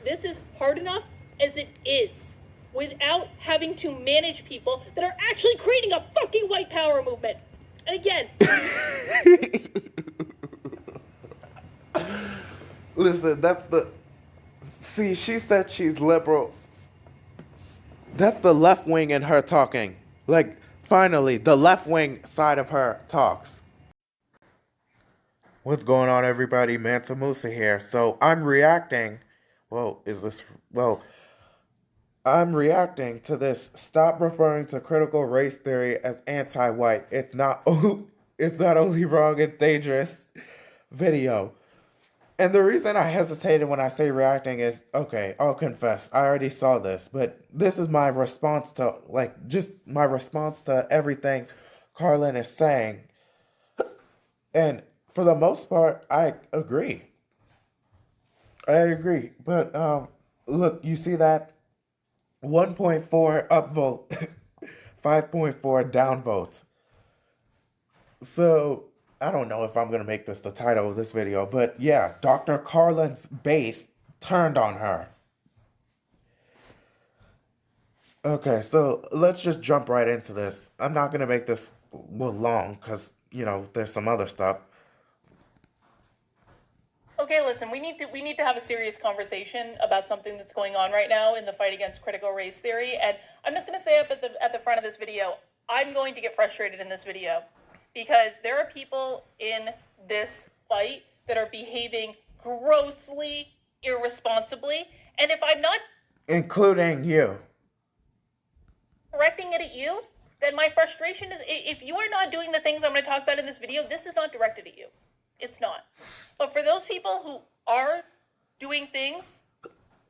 this is hard enough as it is, without having to manage people that are actually creating a fucking white power movement. And again... Listen, that's the... See, she said she's liberal. That's the left wing in her talking. Like, finally, the left wing side of her talks. What's going on, everybody? Manta Musa here. So, I'm reacting... I'm reacting to this stop referring to critical race theory as anti-white. It's not only wrong, it's dangerous video. And the reason I hesitated when I say reacting is, okay, I'll confess, I already saw this, but this is my response to, my response to everything Karlyn is saying. And for the most part, I agree. But, look, you see that? 1.4 upvote, 5.4 downvote. So... I don't know if I'm going to make this the title of this video, but yeah, Dr. Karlyn's base turned on her. Okay, so let's just jump right into this. I'm not going to make this long because, there's some other stuff. Okay, listen, we need to have a serious conversation about something that's going on right now in the fight against critical race theory, and I'm just going to say up at the front of this video, I'm going to get frustrated in this video. Because there are people in this fight that are behaving grossly irresponsibly. And if I'm not... including you. ...directing it at you, then my frustration is... if you are not doing the things I'm going to talk about in this video, this is not directed at you. It's not. But for those people who are doing things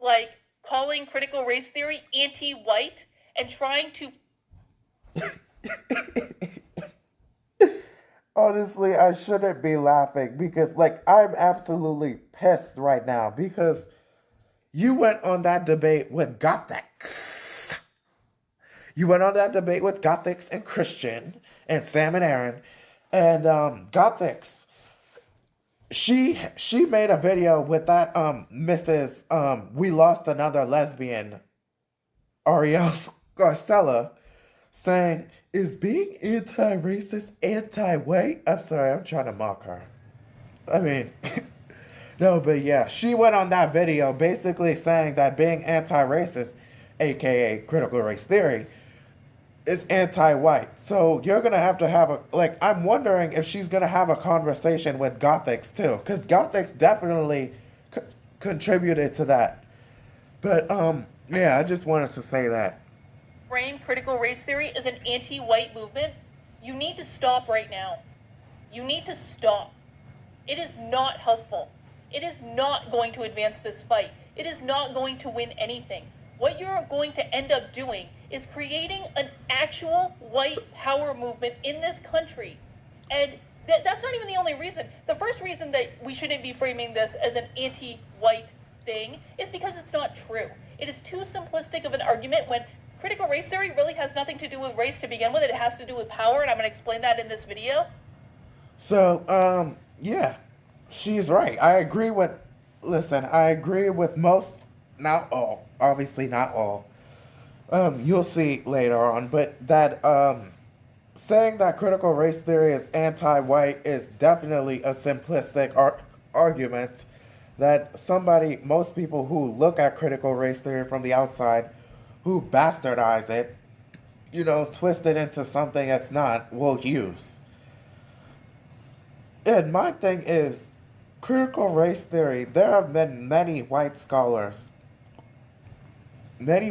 like calling critical race theory anti-white and trying to... Honestly, I shouldn't be laughing because, I'm absolutely pissed right now because you went on that debate with gothix. You went on that debate with gothix and Christian and Sam and Aaron. And gothix, she made a video with that Mrs. We Lost Another Lesbian, Arielle Garcella, saying... is being anti-racist anti-white? I'm sorry, I'm trying to mock her. I mean, no, but yeah, she went on that video basically saying that being anti-racist, aka critical race theory, is anti-white. So you're going to have I'm wondering if she's going to have a conversation with gothix too, because gothix definitely contributed to that. But, yeah, I just wanted to say that. Frame critical race theory as an anti-white movement, you need to stop right now. You need to stop. It is not helpful. It is not going to advance this fight. It is not going to win anything. What you're going to end up doing is creating an actual white power movement in this country. And that's not even the only reason. The first reason that we shouldn't be framing this as an anti-white thing is because it's not true. It is too simplistic of an argument when critical race theory really has nothing to do with race to begin with. It has to do with power, and I'm going to explain that in this video. So, yeah, she's right. I agree with most, not all, obviously not all. You'll see later on, but that, saying that critical race theory is anti-white is definitely a simplistic argument that most people who look at critical race theory from the outside, who bastardize it, twist it into something it's not, will use. And my thing is, critical race theory, there have been many white scholars that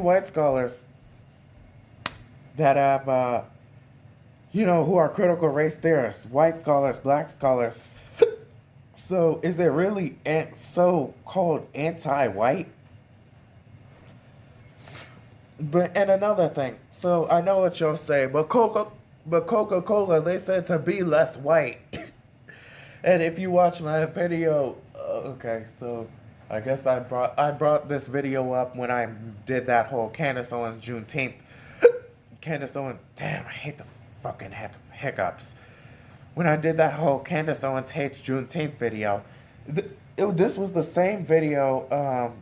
have, who are critical race theorists, white scholars, black scholars. So is it really so-called anti-white? And another thing, so I know what you'll say, but Coca-Cola, they said to be less white. And if you watch my video, okay, so I guess I brought this video up when I did that whole Candace Owens Juneteenth. Candace Owens, damn, I hate the fucking hiccups. When I did that whole Candace Owens hates Juneteenth video, this was the same video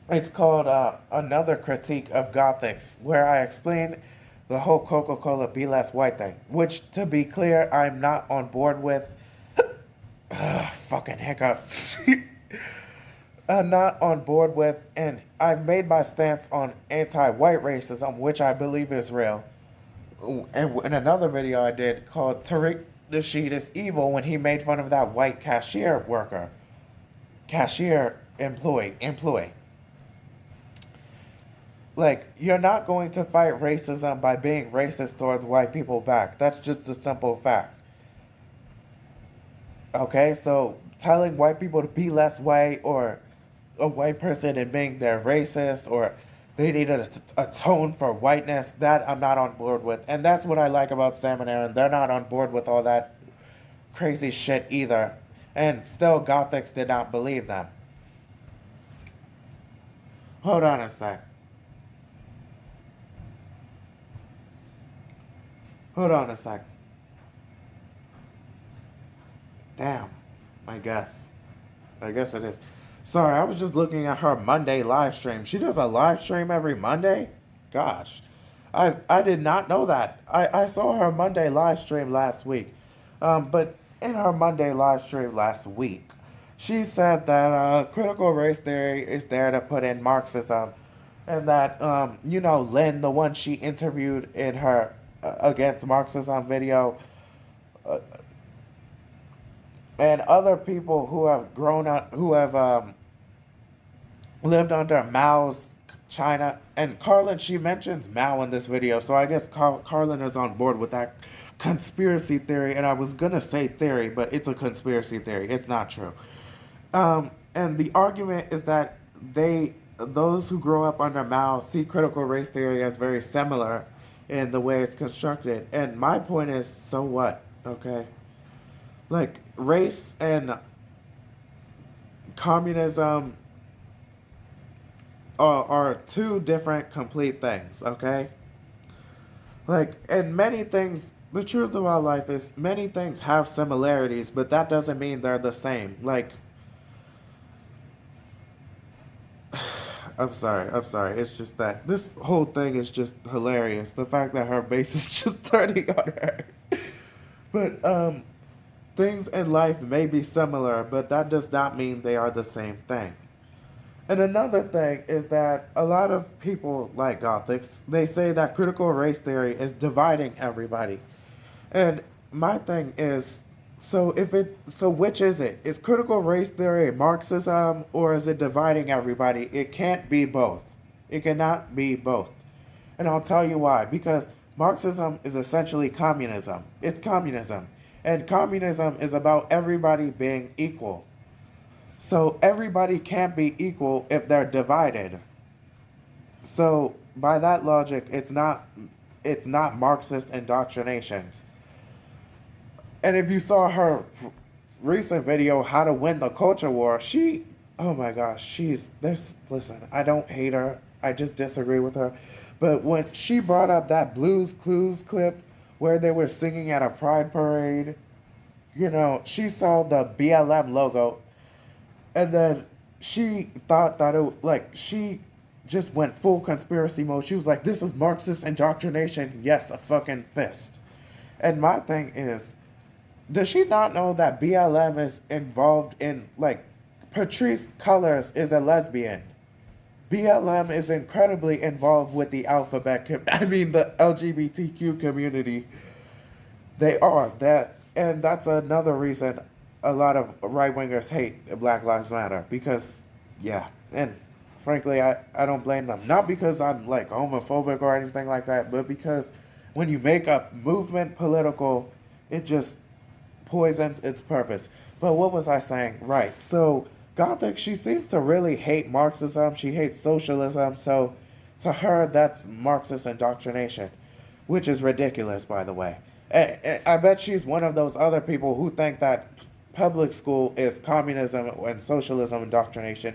It's called Another Critique of Gothics, where I explain the whole Coca-Cola Be Less White thing, which, to be clear, I'm not on board with. Fucking hiccups. Not on board with, and I've made my stance on anti-white racism, which I believe is real. And in another video I did called Tariq Nasheed is Evil, when he made fun of that white cashier employee. Like, you're not going to fight racism by being racist towards white people back. That's just a simple fact. Okay, so telling white people to be less white, or a white person admitting they're racist, or they need to atone for whiteness, that I'm not on board with. And that's what I like about Sam and Aaron. They're not on board with all that crazy shit either. And still, Gothics did not believe them. Hold on a sec. Hold on a sec. Damn. I guess it is. Sorry, I was just looking at her Monday live stream. She does a live stream every Monday? Gosh. I did not know that. I saw her Monday live stream last week. But in her Monday live stream last week, she said that critical race theory is there to put in Marxism. And that, Lynn, the one she interviewed in her Against Marxism video, and other people who have grown up, who have lived under Mao's China. And Karlyn, she mentions Mao in this video, so I guess Karlyn is on board with that conspiracy theory. And I was gonna say theory, but it's a conspiracy theory. It's not true. And the argument is that those who grow up under Mao see critical race theory as very similar in the way it's constructed. And my point is, so what? Okay? Like, race and communism are two different complete things, okay? Like, and many things, the truth about life is many things have similarities, but that doesn't mean they're the same. Like, I'm sorry. It's just that this whole thing is just hilarious. The fact that her base is just turning on her. But, things in life may be similar, but that does not mean they are the same thing. And another thing is that a lot of people like Gothics, they say that critical race theory is dividing everybody. And my thing is, so which is it? Is critical race theory Marxism, or is it dividing everybody? It can't be both. It cannot be both. And I'll tell you why. Because Marxism is essentially communism. It's communism. And communism is about everybody being equal. So everybody can't be equal if they're divided. So by that logic, it's not Marxist indoctrinations. And if you saw her recent video, How to Win the Culture War, oh my gosh, listen, I don't hate her. I just disagree with her. But when she brought up that Blues Clues clip where they were singing at a pride parade, she saw the BLM logo, and then she thought that she just went full conspiracy mode. She was like, this is Marxist indoctrination. Yes, a fucking fist. And my thing is, does she not know that BLM is involved in, Patrisse Cullors is a lesbian. BLM is incredibly involved with the the LGBTQ community. They are. And that's another reason a lot of right-wingers hate Black Lives Matter. Because, yeah, and frankly, I don't blame them. Not because I'm, homophobic or anything like that, but because when you make a movement political, it just poisons its purpose. But what was I saying? Right. So Gothic, she seems to really hate Marxism. She hates socialism. So to her, that's Marxist indoctrination, which is ridiculous, by the way. I bet she's one of those other people who think that public school is communism and socialism indoctrination.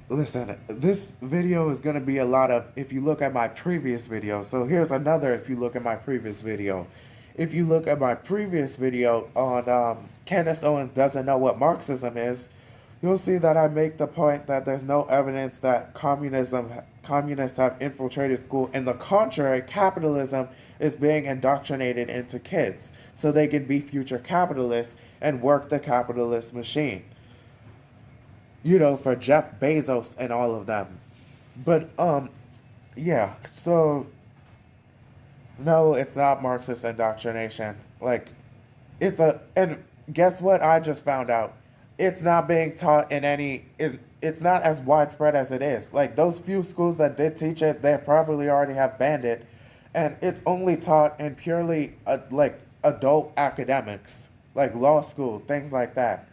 Listen, this video is going to be a lot of, if you look at my previous video. So here's another, if you look at my previous video. If you look at my previous video on Candace Owens doesn't know what Marxism is, you'll see that I make the point that there's no evidence that communists have infiltrated school. And the contrary, capitalism is being indoctrinated into kids so they can be future capitalists and work the capitalist machine. You know, for Jeff Bezos and all of them. But yeah, so no, it's not Marxist indoctrination. Like, and guess what I just found out? It's not being taught in it's not as widespread as it is. Like, those few schools that did teach it, they probably already have banned it. And it's only taught in purely, like, adult academics. Like law school, things like that.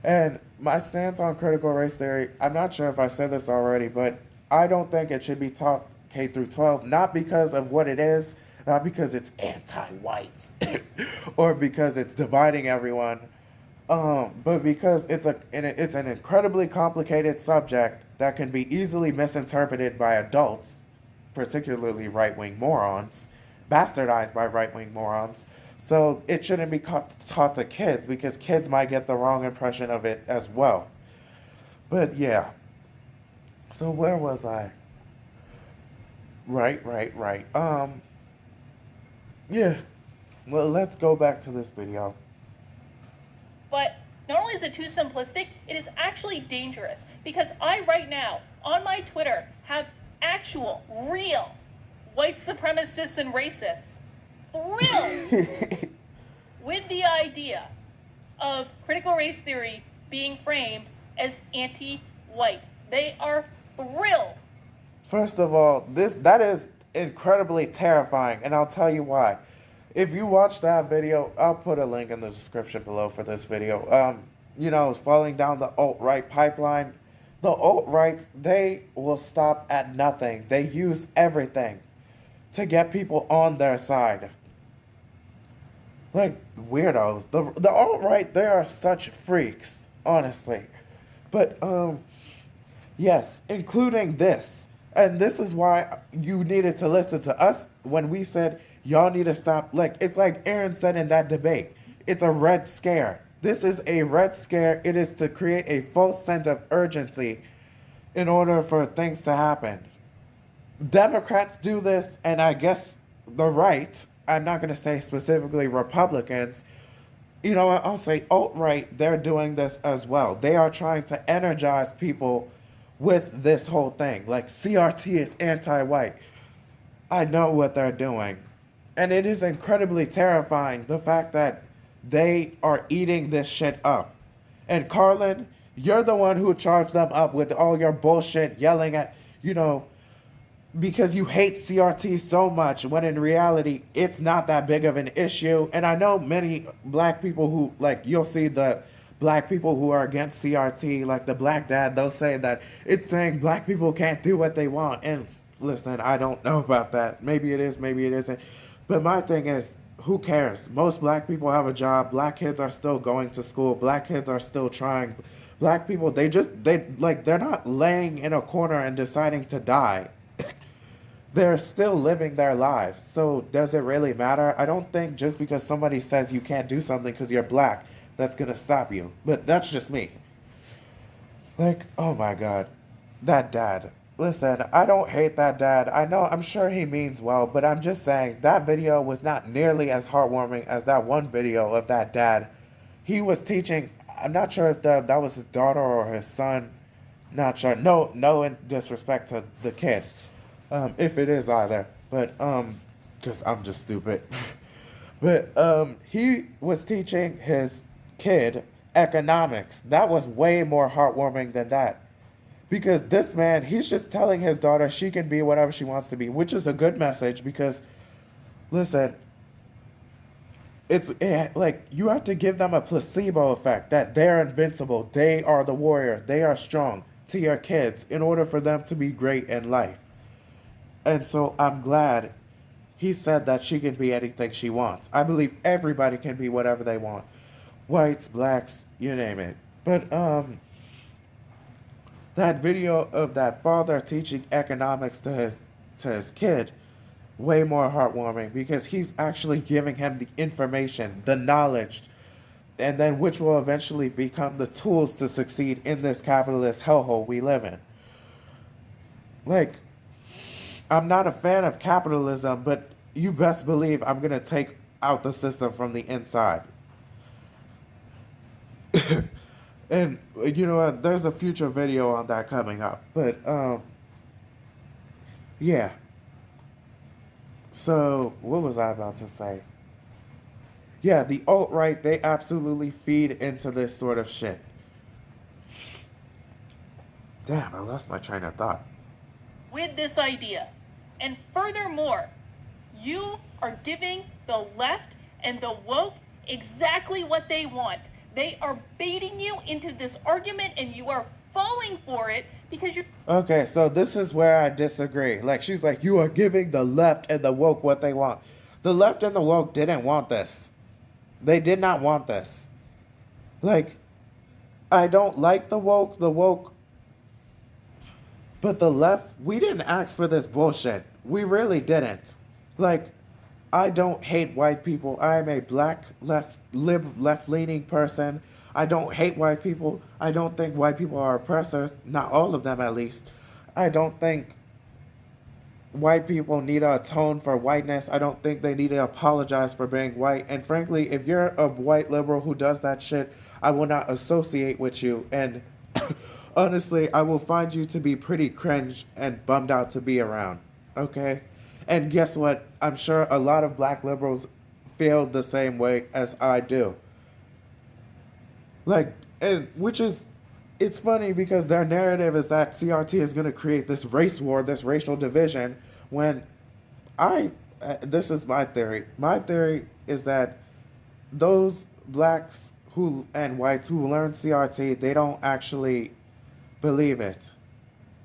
And my stance on critical race theory, I'm not sure if I said this already, but I don't think it should be taught K through 12, not because of what it is, not because it's anti-white, or because it's dividing everyone, but because it's an incredibly complicated subject that can be easily misinterpreted by adults, particularly right-wing morons, bastardized by right-wing morons. So it shouldn't be taught to kids because kids might get the wrong impression of it as well. But yeah. So where was I? Right. Yeah. Well, let's go back to this video. But not only is it too simplistic, it is actually dangerous. Because I right now, on my Twitter, have actual, real white supremacists and racists thrilled with the idea of critical race theory being framed as anti-white. They are thrilled. First of all, that is incredibly terrifying, and I'll tell you why. If you watch that video, I'll put a link in the description below for this video. You know, falling down the alt-right pipeline. The alt-right, they will stop at nothing. They use everything to get people on their side. Like, weirdos. The alt-right, they are such freaks, honestly. But, yes, including this. And this is why you needed to listen to us when we said, y'all need to stop. Like, it's like Aaron said in that debate. It's a red scare. This is a red scare. It is to create a false sense of urgency in order for things to happen. Democrats do this, and I guess the right, I'm not going to say specifically Republicans, you know what, I'll say alt-right, they're doing this as well. They are trying to energize people with this whole thing. Like, CRT is anti-white. I know what they're doing. And it is incredibly terrifying, the fact that they are eating this shit up. And Karlyn, you're the one who charged them up with all your bullshit, yelling at, you know, because you hate CRT so much, when in reality, it's not that big of an issue. And I know many black people who, like, you'll see the black people who are against CRT, like the black dad, they'll say that it's saying black people can't do what they want. And listen, I don't know about that. Maybe it is, maybe it isn't. But my thing is, who cares? Most black people have a job. Black kids are still going to school. Black kids are still trying. Black people, they're not laying in a corner and deciding to die. They're still living their lives. So does it really matter? I don't think just because somebody says you can't do something because you're black, that's going to stop you. But that's just me. Like, oh my God. That dad. Listen, I don't hate that dad. I know, I'm sure he means well, but I'm just saying that video was not nearly as heartwarming as that one video of that dad. He was teaching, I'm not sure if that was his daughter or his son. Not sure. No in disrespect to the kid. If it is either. But, because I'm just stupid. But, he was teaching his kid economics. That was way more heartwarming than that. Because this man, he's just telling his daughter she can be whatever she wants to be, which is a good message because, listen, like, you have to give them a placebo effect that they're invincible, they are the warriors, they are strong to your kids in order for them to be great in life. And so I'm glad he said that she can be anything she wants. I believe everybody can be whatever they want. Whites, blacks, you name it. But, that video of that father teaching economics to his kid, way more heartwarming because he's actually giving him the information, the knowledge. and then which will eventually become the tools to succeed in this capitalist hellhole we live in. Like, I'm not a fan of capitalism, but you best believe I'm gonna take out the system from the inside. And you know what? There's a future video on that coming up. But yeah. So what was I about to say? Yeah, the alt-right, they absolutely feed into this sort of shit. Damn, I lost my train of thought. With this idea. And furthermore, you are giving the left and the woke exactly what they want. They are baiting you into this argument and you are falling for it because you're... Okay, so this is where I disagree. Like, she's like, you are giving the left and the woke what they want. The left and the woke didn't want this. They did not want this. Like, I don't like the woke, but the left, we didn't ask for this bullshit. We really didn't. Like, I don't hate white people. I am a black, left-leaning person. I don't hate white people. I don't think white people are oppressors. Not all of them, at least. I don't think white people need to atone for whiteness. I don't think they need to apologize for being white. And frankly, if you're a white liberal who does that shit, I will not associate with you. And honestly, I will find you to be pretty cringe and bummed out to be around. Okay? And guess what? I'm sure a lot of black liberals feel the same way as I do. Like, and which is, it's funny because their narrative is that CRT is going to create this race war, this racial division, when this is my theory. My theory is that those blacks who and whites who learn CRT, they don't actually believe it.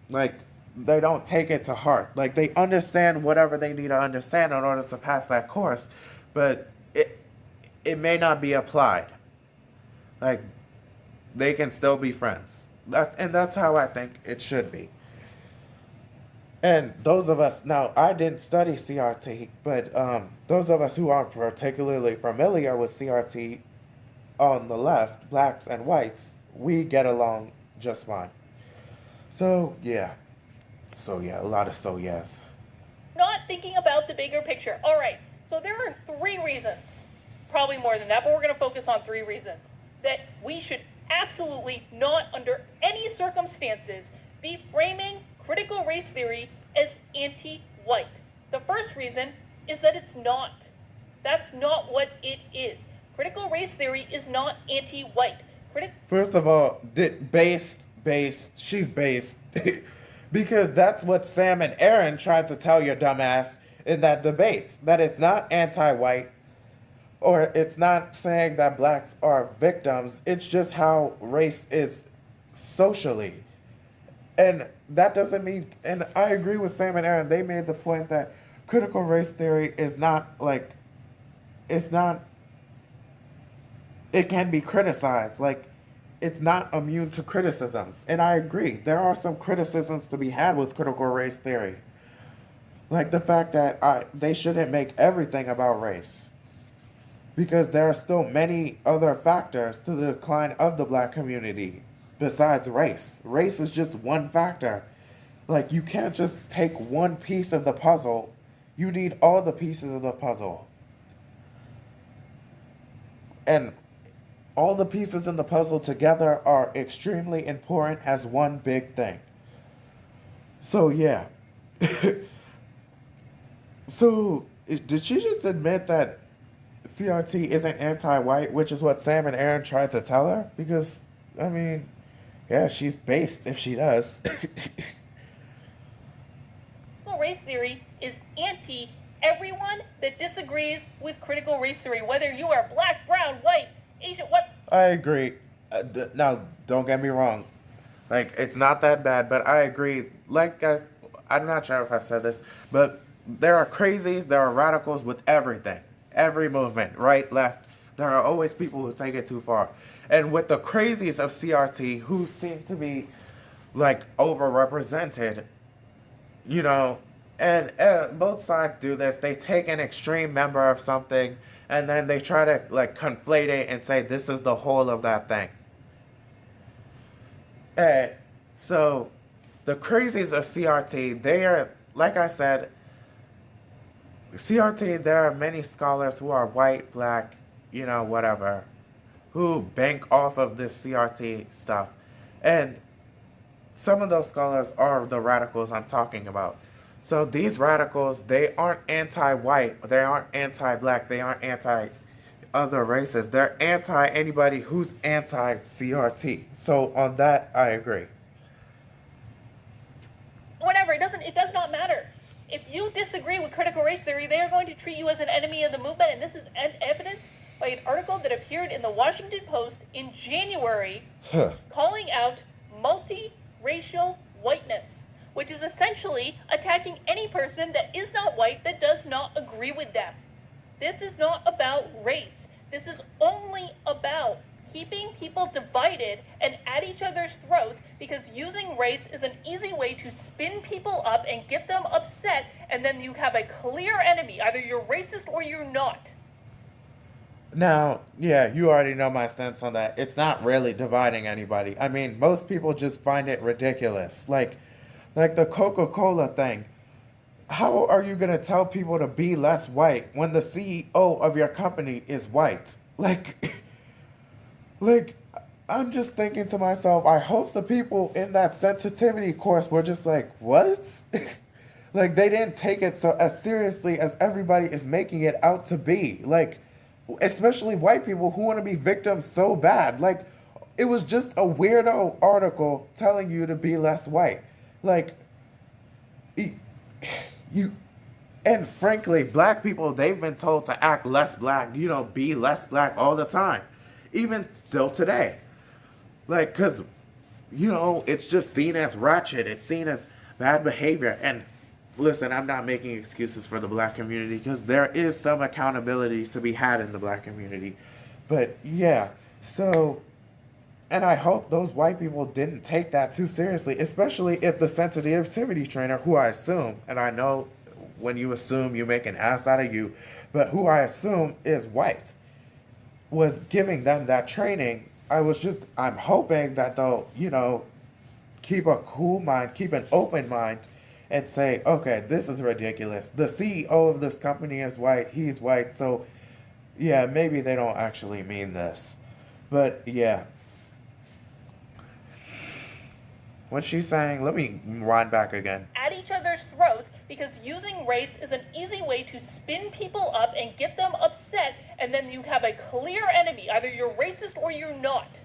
Like, they don't take it to heart. Like, they understand whatever they need to understand in order to pass that course, but it may not be applied. Like, they can still be friends. That's how I think it should be. And those of us, now, I didn't study CRT, but those of us who aren't particularly familiar with CRT on the left, blacks and whites, we get along just fine. So, yeah. So, yeah, a lot of so yes. Not thinking about the bigger picture. All right, so there are 3 reasons, probably more than that, but we're going to focus on 3 reasons that we should absolutely not, under any circumstances, be framing critical race theory as anti-white. The first reason is that it's not. That's not what it is. Critical race theory is not anti-white. First of all, she's based. Because that's what Sam and Aaron tried to tell your dumbass in that debate. That it's not anti-white, or it's not saying that blacks are victims. It's just how race is socially. And that doesn't mean, and I agree with Sam and Aaron, they made the point that critical race theory is not like, it's not, it can be criticized. Like, it's not immune to criticisms. And I agree. There are some criticisms to be had with critical race theory. Like the fact that they shouldn't make everything about race. Because there are still many other factors to the decline of the black community besides race. Race is just one factor. Like, you can't just take one piece of the puzzle. You need all the pieces of the puzzle. And all the pieces in the puzzle together are extremely important as one big thing. So, yeah. So, did she just admit that CRT isn't anti-white, which is what Sam and Aaron tried to tell her? Because, I mean, yeah, she's based if she does. Race theory is anti everyone that disagrees with critical race theory, whether you are black, brown, white, Asian, what? I agree. Now, don't get me wrong. Like, it's not that bad, but I agree. Like, guys, I'm not sure if I said this, but there are crazies, there are radicals with everything. Every movement, right, left. There are always people who take it too far. And with the crazies of CRT, who seem to be, like, overrepresented, you know, And both sides do this. They take an extreme member of something and then they try to like conflate it and say this is the whole of that thing. And so the crazies of CRT, they are, like I said, CRT, there are many scholars who are white, black, you know, whatever, who bank off of this CRT stuff. And some of those scholars are the radicals I'm talking about. So these radicals, they aren't anti-white, they aren't anti-black, they aren't anti-other races. They're anti-anybody who's anti-CRT. So on that, I agree. Whatever, it does not matter. If you disagree with critical race theory, they are going to treat you as an enemy of the movement, and this is evidenced by an article that appeared in the Washington Post in January calling out multiracial whiteness, which is essentially attacking any person that is not white that does not agree with them. This is not about race. This is only about keeping people divided and at each other's throats, because using race is an easy way to spin people up and get them upset, and then you have a clear enemy. Either you're racist or you're not. Now, yeah, you already know my stance on that. It's not really dividing anybody. I mean, most people just find it ridiculous. Like the Coca-Cola thing. How are you going to tell people to be less white when the CEO of your company is white? Like, I'm just thinking to myself, I hope the people in that sensitivity course were just like, what? Like, they didn't take it so as seriously as everybody is making it out to be. Like, especially white people who want to be victims so bad. Like, it was just a weirdo article telling you to be less white. Like, you, and frankly, black people, they've been told to act less black, you know, be less black all the time. Even still today. Like, because, you know, it's just seen as ratchet. It's seen as bad behavior. And listen, I'm not making excuses for the black community, because there is some accountability to be had in the black community. But yeah, so, and I hope those white people didn't take that too seriously, especially if the sensitivity trainer, who I assume, and I know when you assume you make an ass out of you, but who I assume is white, was giving them that training. I'm hoping that they'll, you know, keep a cool mind, keep an open mind, and say, okay, this is ridiculous. The CEO of this company is white, he's white, so yeah, maybe they don't actually mean this. But yeah. What's she saying? Let me rewind back again. At each other's throats, because using race is an easy way to spin people up and get them upset, and then you have a clear enemy. Either you're racist or you're not.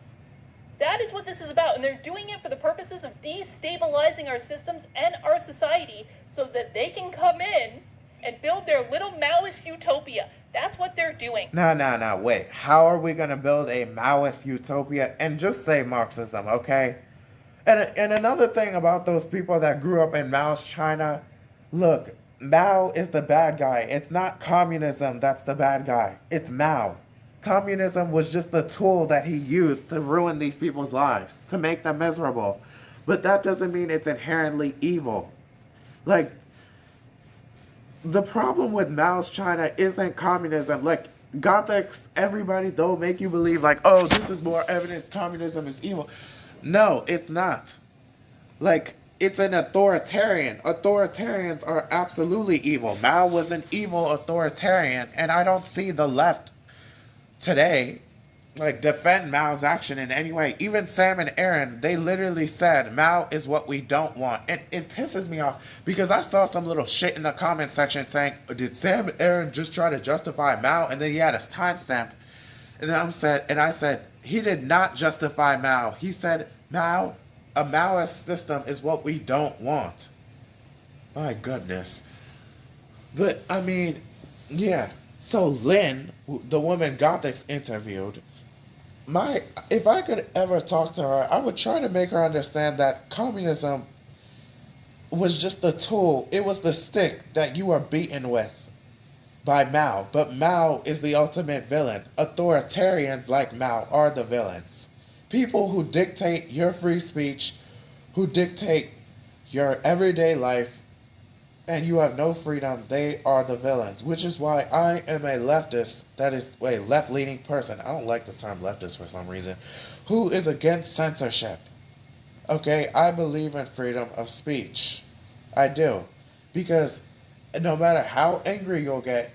That is what this is about, and they're doing it for the purposes of destabilizing our systems and our society so that they can come in and build their little Maoist utopia. That's what they're doing. No, wait. How are we going to build a Maoist utopia? And just say Marxism, okay? And another thing about those people that grew up in Mao's China, look, Mao is the bad guy. It's not communism that's the bad guy. It's Mao. Communism was just the tool that he used to ruin these people's lives, to make them miserable. But that doesn't mean it's inherently evil. Like, the problem with Mao's China isn't communism. Like, gothix, everybody, they'll make you believe, like, oh, this is more evidence communism is evil. No, it's not. Like, it's an authoritarian. Authoritarians are absolutely evil. Mao was an evil authoritarian, and I don't see the left today, like, defend Mao's action in any way. Even Sam and Aaron, they literally said Mao is what we don't want. And it pisses me off, because I saw some little shit in the comment section saying, did Sam and Aaron just try to justify Mao? And then he had his timestamp. And then I said, he did not justify Mao. He said, Mao, a Maoist system is what we don't want. My goodness. But, I mean, yeah. So Lynn, the woman Gothix interviewed, if I could ever talk to her, I would try to make her understand that communism was just the tool. It was the stick that you were beaten with by Mao. But Mao is the ultimate villain. Authoritarians like Mao are the villains. People who dictate your free speech, who dictate your everyday life, and you have no freedom, they are the villains. Which is why I am a leftist, that is a left leaning person. I don't like the term leftist for some reason, who is against censorship. Okay, I believe in freedom of speech. I do. Because no matter how angry you'll get,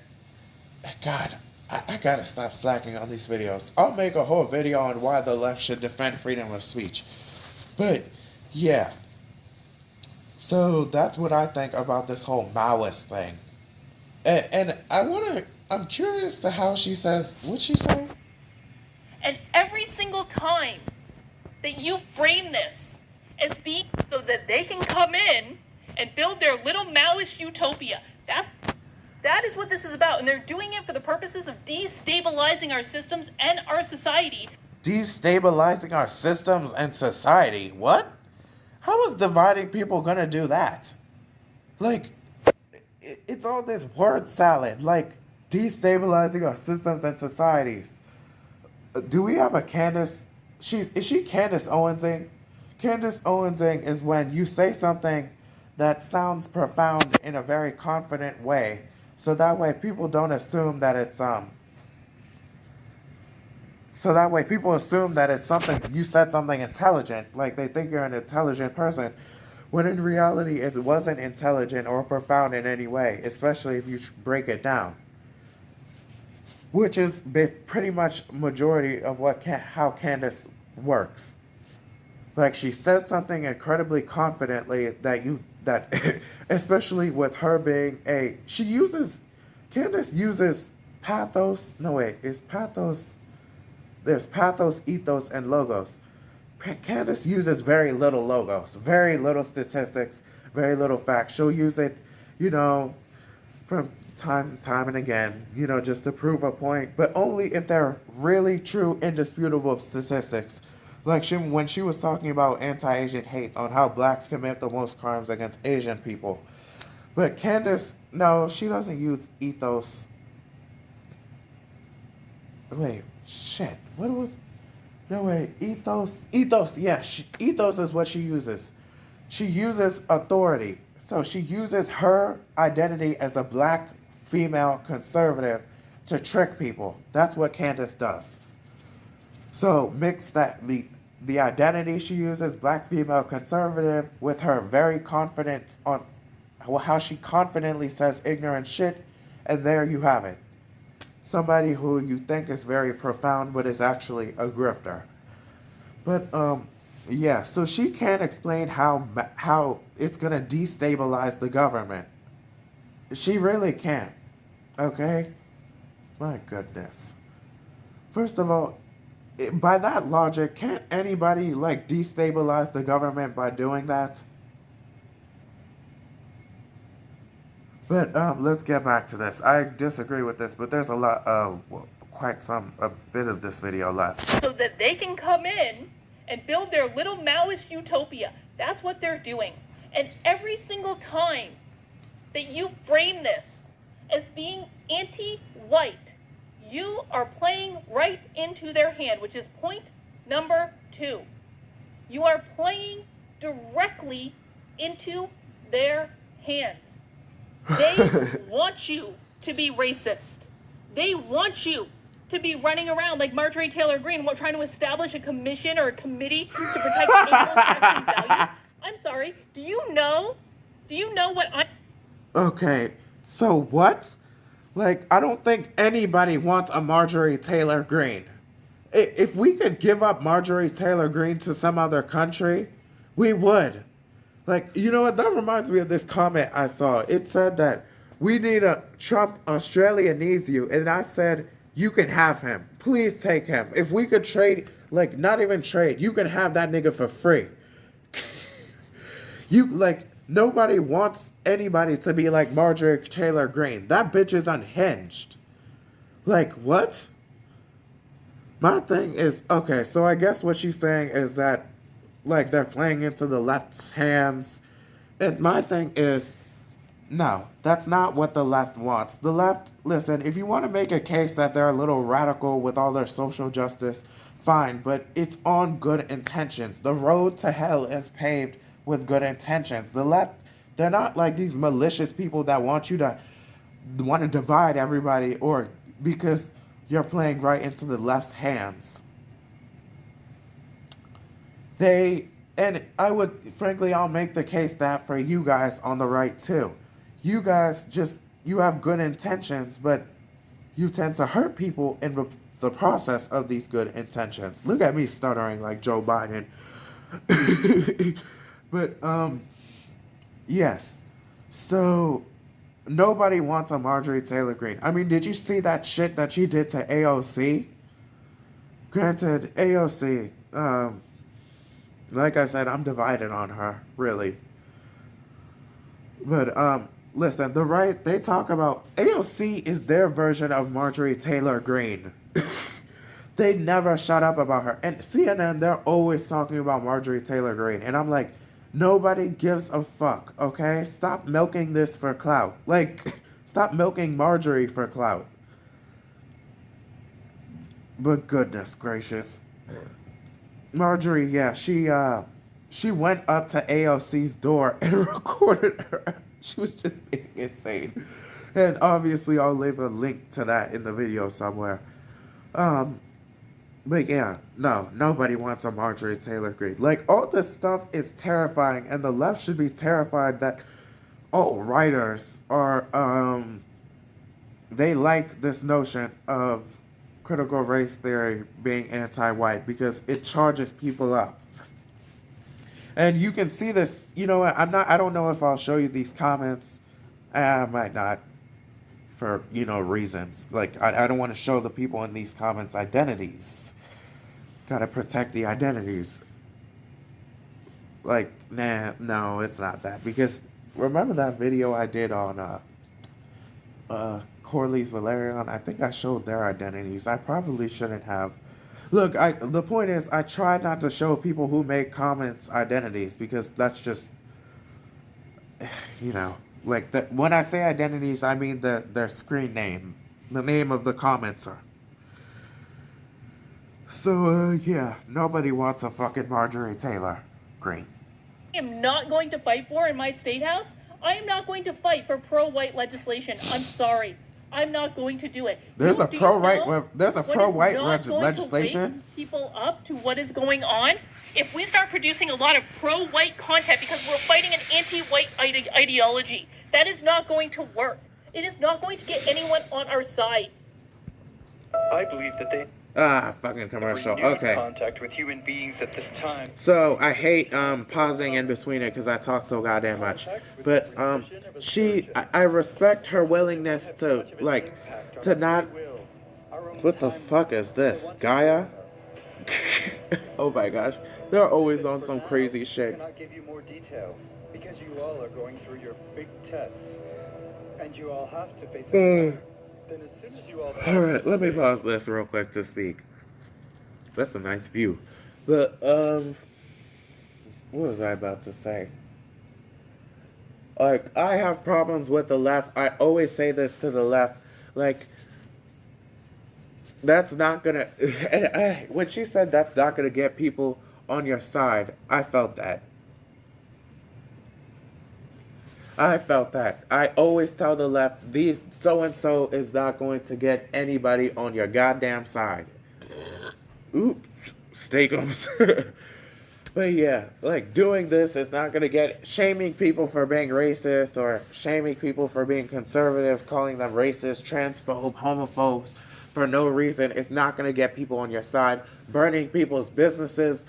God, I gotta stop slacking on these videos. I'll make a whole video on why the left should defend freedom of speech. But, yeah. So that's what I think about this whole Maoist thing. And I'm curious to how she says, what'd she say? And every single time that you frame this as being so that they can come in and build their little Maoist utopia, that is what this is about. And they're doing it for the purposes of destabilizing our systems and our society. Destabilizing our systems and society? What? How is dividing people gonna do that? Like, it's all this word salad. Like, destabilizing our systems and societies. Do we have a Candace? Is she Candace Owensing? Candace Owensing is when you say something that sounds profound in a very confident way, so that way people don't assume that it's So that way people assume that it's something, you said something intelligent, like they think you're an intelligent person, when in reality it wasn't intelligent or profound in any way, especially if you break it down. Which is pretty much majority of how Candace works. Like, she says something incredibly confidently that especially with her being Candace uses pathos, no wait, is pathos, there's pathos, ethos, and logos. Candace uses very little logos, very little statistics, very little facts. She'll use it, from time and again, just to prove a point, but only if they're really true, indisputable statistics. Like when she was talking about anti-Asian hate on how blacks commit the most crimes against Asian people. But Candace, no, she doesn't use ethos. Wait, shit. What was... No, wait. Ethos. Ethos, yeah. Ethos is what she uses. She uses authority. So she uses her identity as a black female conservative to trick people. That's what Candace does. So mix the identity she uses, black female conservative, with her very confidence on how she confidently says ignorant shit, and there you have it. Somebody who you think is very profound, but is actually a grifter. But, yeah, so she can't explain how it's going to destabilize the government. She really can't. Okay? My goodness. First of all, by that logic, can't anybody, destabilize the government by doing that? But, let's get back to this. I disagree with this, but there's a bit of this video left. So that they can come in and build their little Maoist utopia. That's what they're doing. And every single time that you frame this as being anti-white, you are playing right into their hand, which is point number 2. You are playing directly into their hands. They want you to be racist. They want you to be running around like Marjorie Taylor Greene, trying to establish a commission or a committee to protect animal rights and values. I'm sorry. Do you know what I... Okay, so what? I don't think anybody wants a Marjorie Taylor Greene. If we could give up Marjorie Taylor Greene to some other country, we would. You know what? That reminds me of this comment I saw. It said that we need Australia needs you. And I said, you can have him. Please take him. If we could trade, not even trade, you can have that nigga for free. Nobody wants anybody to be like Marjorie Taylor Greene. That bitch is unhinged. What? My thing is, okay, so I guess what she's saying is that, they're playing into the left's hands. And my thing is, no, that's not what the left wants. The left, listen, if you want to make a case that they're a little radical with all their social justice, fine, but it's on good intentions. The road to hell is paved with good intentions. The left They're not like these malicious people that want to divide everybody, or because you're playing right into the left's hands. And I would, frankly, I'll make the case that for you guys on the right too. You guys you have good intentions, but you tend to hurt people in the process of these good intentions. Look at me stuttering like Joe Biden. But, yes. So, nobody wants a Marjorie Taylor Greene. I mean, did you see that shit that she did to AOC? Granted, AOC, like I said, I'm divided on her, really. But, listen, the right, they talk about, AOC is their version of Marjorie Taylor Greene. They never shut up about her. And CNN, they're always talking about Marjorie Taylor Greene. And I'm like, nobody gives a fuck, okay? Stop milking this for clout. Like, stop milking Marjorie for clout. But goodness gracious. Marjorie, yeah, she went up to AOC's door and recorded her. She was just being insane. And obviously I'll leave a link to that in the video somewhere. But yeah, no, nobody wants a Marjorie Taylor Greene. Like, all this stuff is terrifying, and the left should be terrified that, writers are, they like this notion of critical race theory being anti-white because it charges people up. And you can see this, you know what, I don't know if I'll show you these comments. I might not, for, reasons. Like, I don't want to show the people in these comments identities. Gotta protect the identities. Like, nah, no, it's not that. Because, remember that video I did on, Corley's Valerian? I think I showed their identities. I probably shouldn't have. Look, the point is, I try not to show people who make comments identities, because that's just, like, when I say identities, I mean their screen name, the name of the commenter. So, yeah, nobody wants a fucking Marjorie Taylor Greene. I am not going to fight for in my state house. I am not going to fight for pro-white legislation. I'm sorry. I'm not going to do it. There's a pro-white legislation. Wake people up to what is going on. If we start producing a lot of pro-white content because we're fighting an anti-white ideology, that is not going to work. It is not going to get anyone on our side. I believe that they fucking commercial. Okay. Contact with human beings at this time. So I hate pausing in between it because I talk so goddamn much. But I respect her willingness to not. What the fuck is this, Gaia? Oh my gosh, they're always on some crazy shit. I cannot give you more details because you all are going through your big tests, and you all have to face it. Then as soon as you all Alright, let me pause this real quick to speak. That's a nice view. But, what was I about to say? Like, I have problems with the left. I always say this to the left. Like, that's not gonna... And when she said that's not gonna get people on your side, I felt that. I felt that. I always tell the left, these so-and-so is not going to get anybody on your goddamn side. Oops. Steakums. But yeah, like, doing this is not going to get... Shaming people for being racist or shaming people for being conservative, calling them racist, transphobe, homophobes for no reason is not going to get people on your side. Burning people's businesses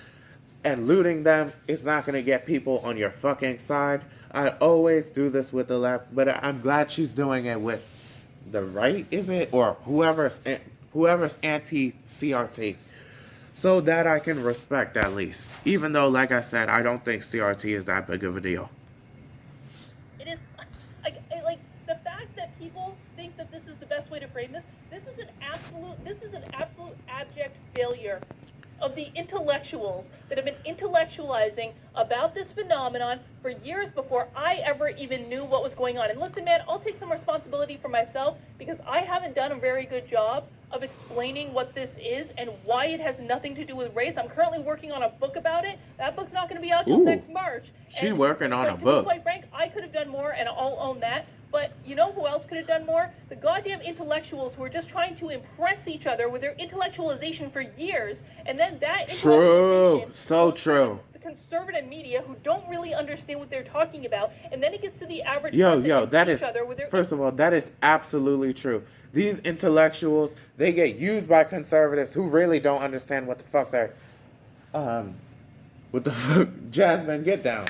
and looting them is not going to get people on your fucking side. I always do this with the left, but I'm glad she's doing it with the right, is it? Or whoever's anti-CRT. So that I can respect at least. Even though, like I said, I don't think CRT is that big of a deal. It is, like, the fact that people think that this is the best way to frame this, this is an absolute abject failure of the intellectuals that have been intellectualizing about this phenomenon for years before I ever even knew what was going on. And listen, man, I'll take some responsibility for myself because I haven't done a very good job of explaining what this is and why it has nothing to do with race. I'm currently working on a book about it. That book's not going to be out till next March. She's working on a book. To be quite frank, I could have done more, and I'll own that. But you know who else could have done more? The goddamn intellectuals who are just trying to impress each other with their intellectualization for years, and then that True, intellectualization so goes true. to the conservative media who don't really understand what they're talking about, and then it gets to the average Yo, person and that each is, other with their first of all, that is absolutely true. These intellectuals, they get used by conservatives who really don't understand what the fuck they're, what the fuck, Jasmine, get down.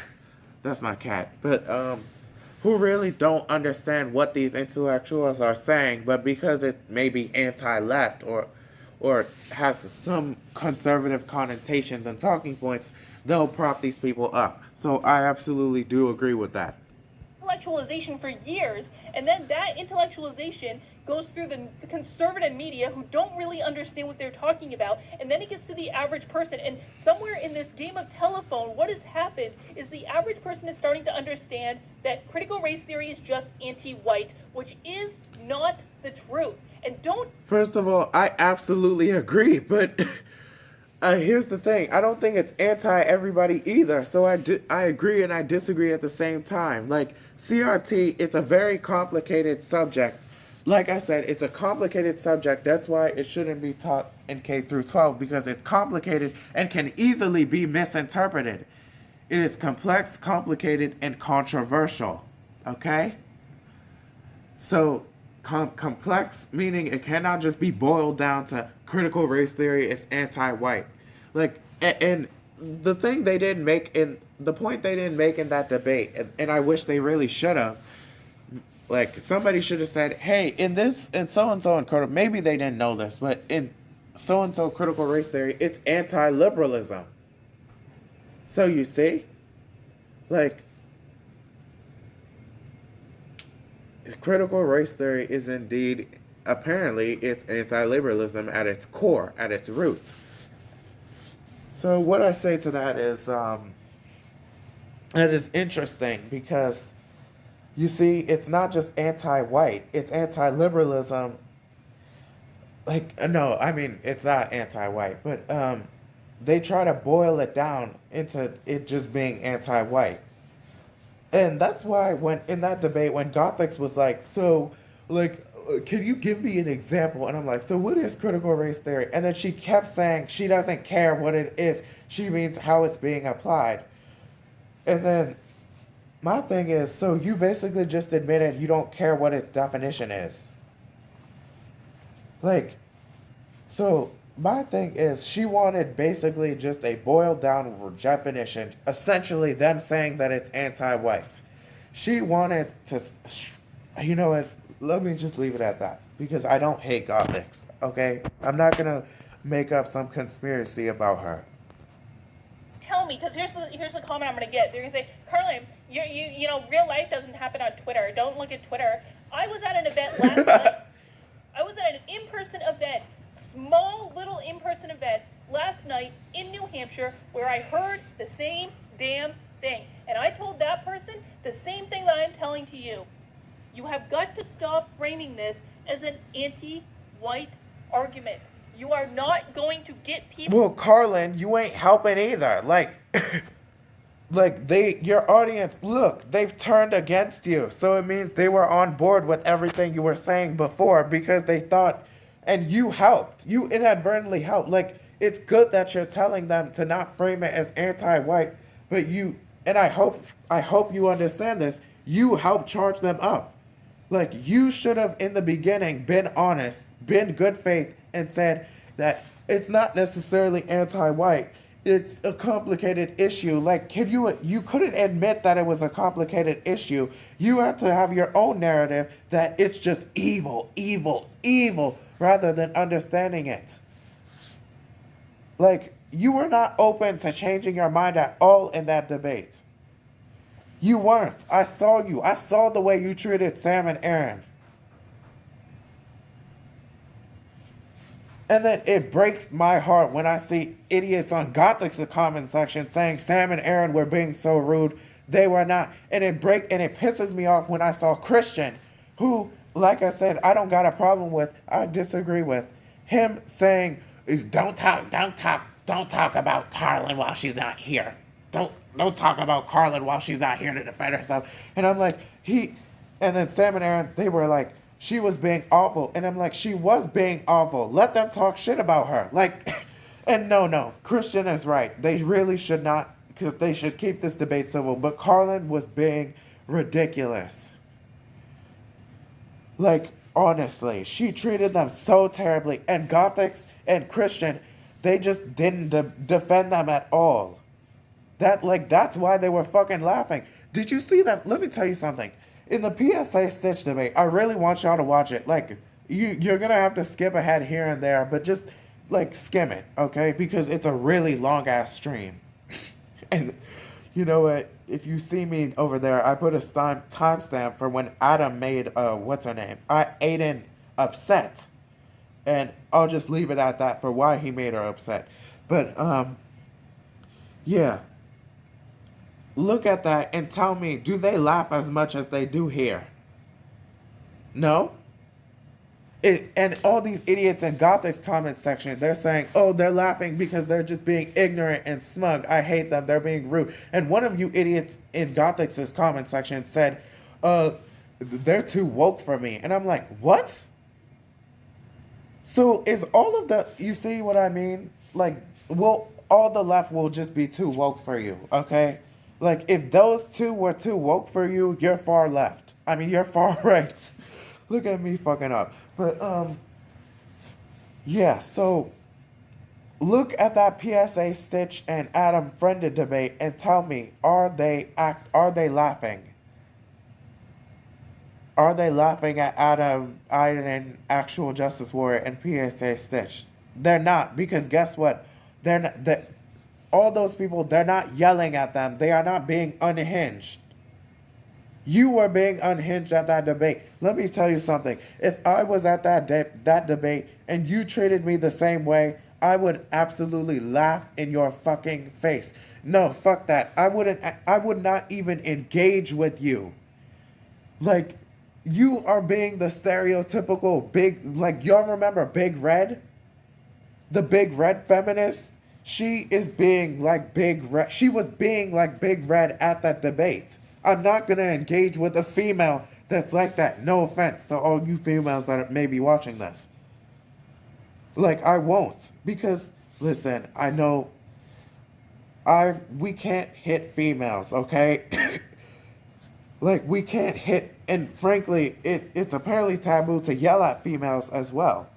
That's my cat. But, who really don't understand what these intellectuals are saying, but because it may be anti-left or has some conservative connotations and talking points, they'll prop these people up. So I absolutely do agree with that. Intellectualization for years, and then that intellectualization goes through the conservative media who don't really understand what they're talking about, and then it gets to the average person. And somewhere in this game of telephone, what has happened is the average person is starting to understand that critical race theory is just anti-white, which is not the truth. And don't... First of all, I absolutely agree, but here's the thing. I don't think it's anti-everybody either, so I agree and I disagree at the same time. Like, CRT, it's a very complicated subject. Like I said, it's a complicated subject. That's why it shouldn't be taught in K through 12, because it's complicated and can easily be misinterpreted. It is complex, complicated, and controversial. Okay? So, complex meaning it cannot just be boiled down to critical race theory is anti-white. Like, and the thing they didn't make in, the point they didn't make in that debate, and I wish they really should have, like, somebody should have said, hey, in so-and-so and critical, maybe they didn't know this, but in so-and-so critical race theory, it's anti-liberalism. So you see, like, critical race theory is indeed, apparently, it's anti-liberalism at its core, at its roots. So what I say to that is, that is interesting, because you see, it's not just anti-white, it's anti-liberalism. Like, no, I mean, it's not anti-white, but they try to boil it down into it just being anti-white. And that's why when in that debate, when Gothix was like, so, like, can you give me an example? And I'm like, so what is critical race theory? And then she kept saying she doesn't care what it is. She means how it's being applied. And then my thing is, so you basically just admitted you don't care what its definition is. Like, so my thing is, she wanted basically just a boiled down definition, essentially them saying that it's anti-white. She wanted to, you know what, let me just leave it at that, because I don't hate Gothix, okay? I'm not gonna make up some conspiracy about her. Tell me, because here's the comment I'm gonna get. They're gonna say, Karlyn, you know, real life doesn't happen on Twitter. Don't look at Twitter. I was at an event last night. I was at an in-person event, small little in-person event last night in New Hampshire, where I heard the same damn thing. And I told that person the same thing that I'm telling to you. You have got to stop framing this as an anti-white argument. You are not going to get people... Well, Karlyn, you ain't helping either. Like, your audience, look, they've turned against you. So it means they were on board with everything you were saying before, because they thought, and you helped. You inadvertently helped. Like, it's good that you're telling them to not frame it as anti-white, but you, and I hope you understand this, you helped charge them up. Like, you should have, in the beginning, been honest, been good faith, and said that it's not necessarily anti-white. It's a complicated issue. Like, you couldn't admit that it was a complicated issue. You have to have your own narrative that it's just evil, evil, evil, rather than understanding it. Like, you were not open to changing your mind at all in that debate. You weren't. I saw you. I saw the way you treated Sam and Aaron. And then it breaks my heart when I see idiots on Gothix's comment section saying Sam and Aaron were being so rude. They were not. And it pisses me off when I saw Christian, who, like I said, I don't got a problem with, I disagree with, him saying, don't talk about Karlyn while she's not here. don't talk about Karlyn while she's not here to defend herself. And I'm like, and then Sam and Aaron, they were like, she was being awful. And I'm like, she was being awful. Let them talk shit about her. Like, and no, Christian is right. They really should not, because they should keep this debate civil. But Karlyn was being ridiculous. Like, honestly, she treated them so terribly. And gothix and Christian, they just didn't defend them at all. That's why they were fucking laughing. Did you see them? Let me tell you something. In the PSA Stitch debate, I really want y'all to watch it. Like, you're gonna have to skip ahead here and there, but just, like, skim it, okay? Because it's a really long-ass stream. And you know what? If you see me over there, I put a timestamp for when Adam made, what's her name? Aydin upset. And I'll just leave it at that for why he made her upset. But, yeah. Look at that and tell me, do they laugh as much as they do here? No? And all these idiots in Gothic's comment section, they're saying, oh, they're laughing because they're just being ignorant and smug. I hate them. They're being rude. And one of you idiots in Gothic's comment section said, they're too woke for me. And I'm like, what? So is all of the, you see what I mean? Like, well, all the left will just be too woke for you, okay? Like, if those two were too woke for you, you're far left. I mean, you're far right. Look at me fucking up. But, yeah, so look at that PSA Stitch and Adam friended debate and tell me, are they laughing? Are they laughing at Adam, Aydin, Actual Justice Warrior, and PSA Stitch? They're not, because guess what? They're not, all those people, they're not yelling at them. They are not being unhinged. You were being unhinged at that debate. Let me tell you something. If I was at that debate and you treated me the same way, I would absolutely laugh in your fucking face. No, fuck that. I would not even engage with you. Like, you are being the stereotypical big, like, y'all remember Big Red? The Big Red feminist? She is being like Big Red. She was being like Big Red at that debate. I'm not going to engage with a female that's like that. No offense to all you females that may be watching this. Like, I won't. Because, listen, I know we can't hit females, okay? Like, we can't hit, and frankly, it's apparently taboo to yell at females as well.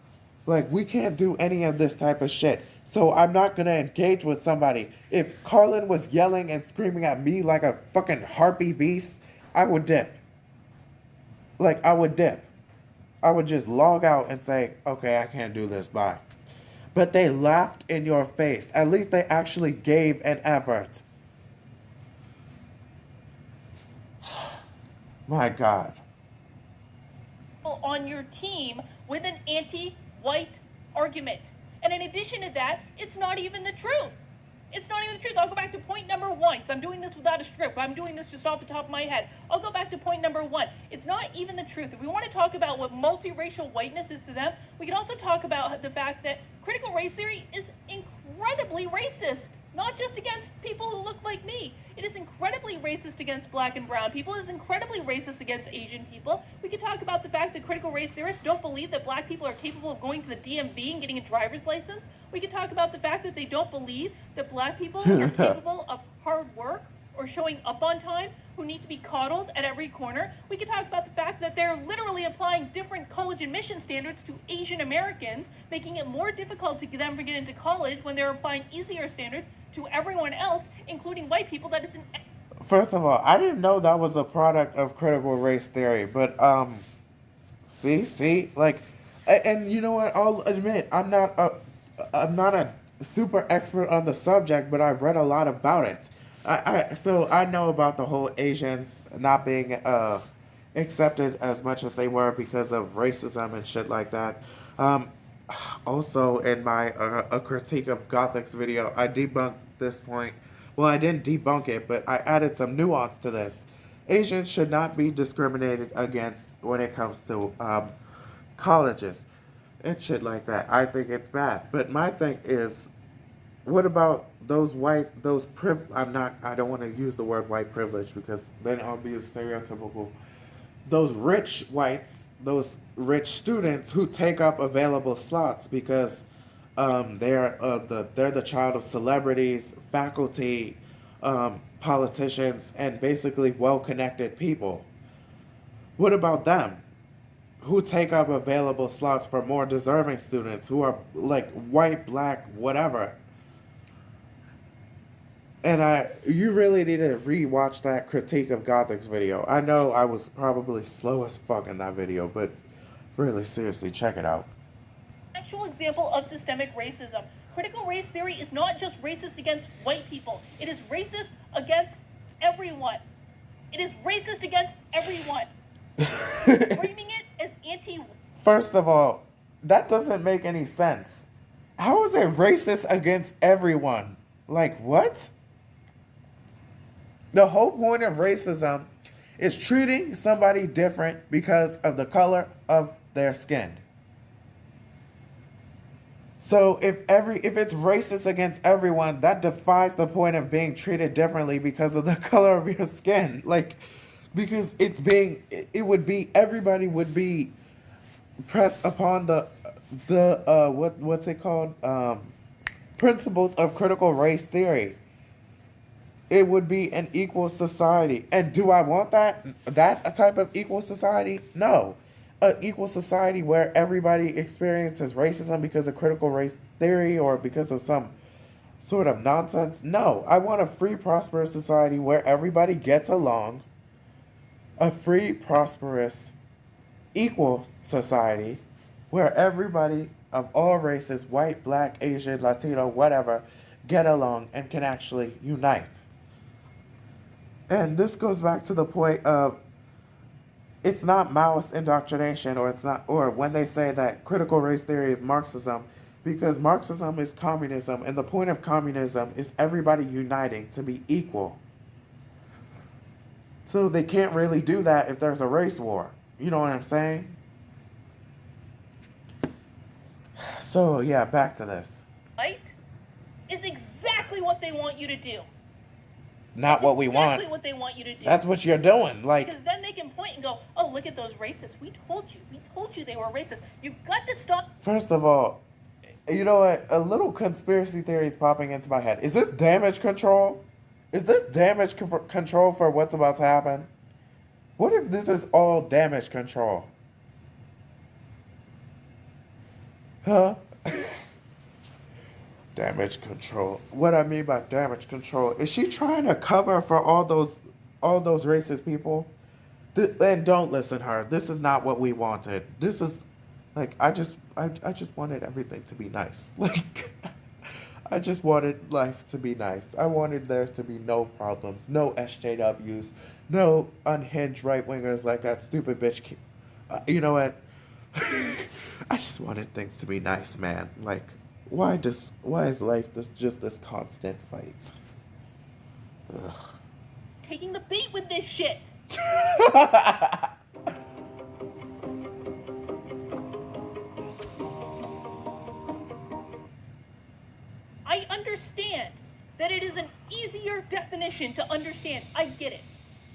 Like, we can't do any of this type of shit. So I'm not going to engage with somebody. If Karlyn was yelling and screaming at me like a fucking harpy beast, I would dip. Like, I would dip. I would just log out and say, okay, I can't do this, bye. But they laughed in your face. At least they actually gave an effort. My God. On your team with an anti-white argument. And in addition to that, it's not even the truth. It's not even the truth. I'll go back to point number one, because I'm doing this without a script. I'm doing this just off the top of my head. I'll go back to point number one. It's not even the truth. If we want to talk about what multiracial whiteness is to them, we can also talk about the fact that critical race theory is incredibly racist. Not just against people who look like me. It is incredibly racist against black and brown people. It is incredibly racist against Asian people. We could talk about the fact that critical race theorists don't believe that black people are capable of going to the DMV and getting a driver's license. We could talk about the fact that they don't believe that black people are capable of hard work or showing up on time, who need to be coddled at every corner. We could talk about the fact that they're literally applying different college admission standards to Asian Americans, making it more difficult to them to get into college when they're applying easier standards to everyone else, including white people. That is an... First of all, I didn't know that was a product of critical race theory, but see, like, and you know what? I'll admit I'm not a super expert on the subject, but I've read a lot about it. So I know about the whole Asians not being accepted as much as they were because of racism and shit like that. Also, in my a critique of gothix video, I debunked this point. Well, I didn't debunk it, but I added some nuance to this. Asians should not be discriminated against when it comes to colleges and shit like that. I think it's bad. But my thing is, What about I don't want to use the word white privilege because then I'll be a stereotypical. Those rich whites, those rich students who take up available slots because they're the child of celebrities, faculty, politicians, and basically well-connected people. What about them? Who take up available slots for more deserving students who are like white, black, whatever. And you really need to rewatch that critique of Gothix video. I know I was probably slow as fuck in that video, but really seriously, check it out. Actual example of systemic racism. Critical race theory is not just racist against white people. It is racist against everyone. It is racist against everyone. Framing it as anti. First of all, that doesn't make any sense. How is it racist against everyone? Like, what? The whole point of racism is treating somebody different because of the color of their skin. So if it's racist against everyone, that defies the point of being treated differently because of the color of your skin. Like, because everybody would be pressed upon what's it called? Principles of critical race theory. It would be an equal society. And do I want that type of equal society? No. An equal society where everybody experiences racism because of critical race theory or because of some sort of nonsense? No. I want a free, prosperous society where everybody gets along. A free, prosperous, equal society where everybody of all races, white, black, Asian, Latino, whatever, get along and can actually unite. And this goes back to the point of it's not Maoist indoctrination, or when they say that critical race theory is Marxism, because Marxism is communism, and the point of communism is everybody uniting to be equal. So they can't really do that if there's a race war. You know what I'm saying? So yeah, back to this. Right? Is exactly what they want you to do. Not what we want. Exactly what they want you to do. That's what you're doing. Like, because then they can point and go, oh, look at those racists. We told you they were racist. You got to stop. First of all, you know what? A little conspiracy theory is popping into my head. Is this damage control? Is this damage control for what's about to happen? What if this is all damage control? Huh? Damage control. What I mean by damage control is she trying to cover for all those racist people? And don't listen to her. This is not what we wanted. This is like I just wanted everything to be nice. Like I just wanted life to be nice. I wanted there to be no problems, no SJWs, no unhinged right wingers like that stupid bitch. You know what? I just wanted things to be nice, man. Like. Why is life just this constant fight? Ugh. Taking the bait with this shit. I understand that it is an easier definition to understand. I get it.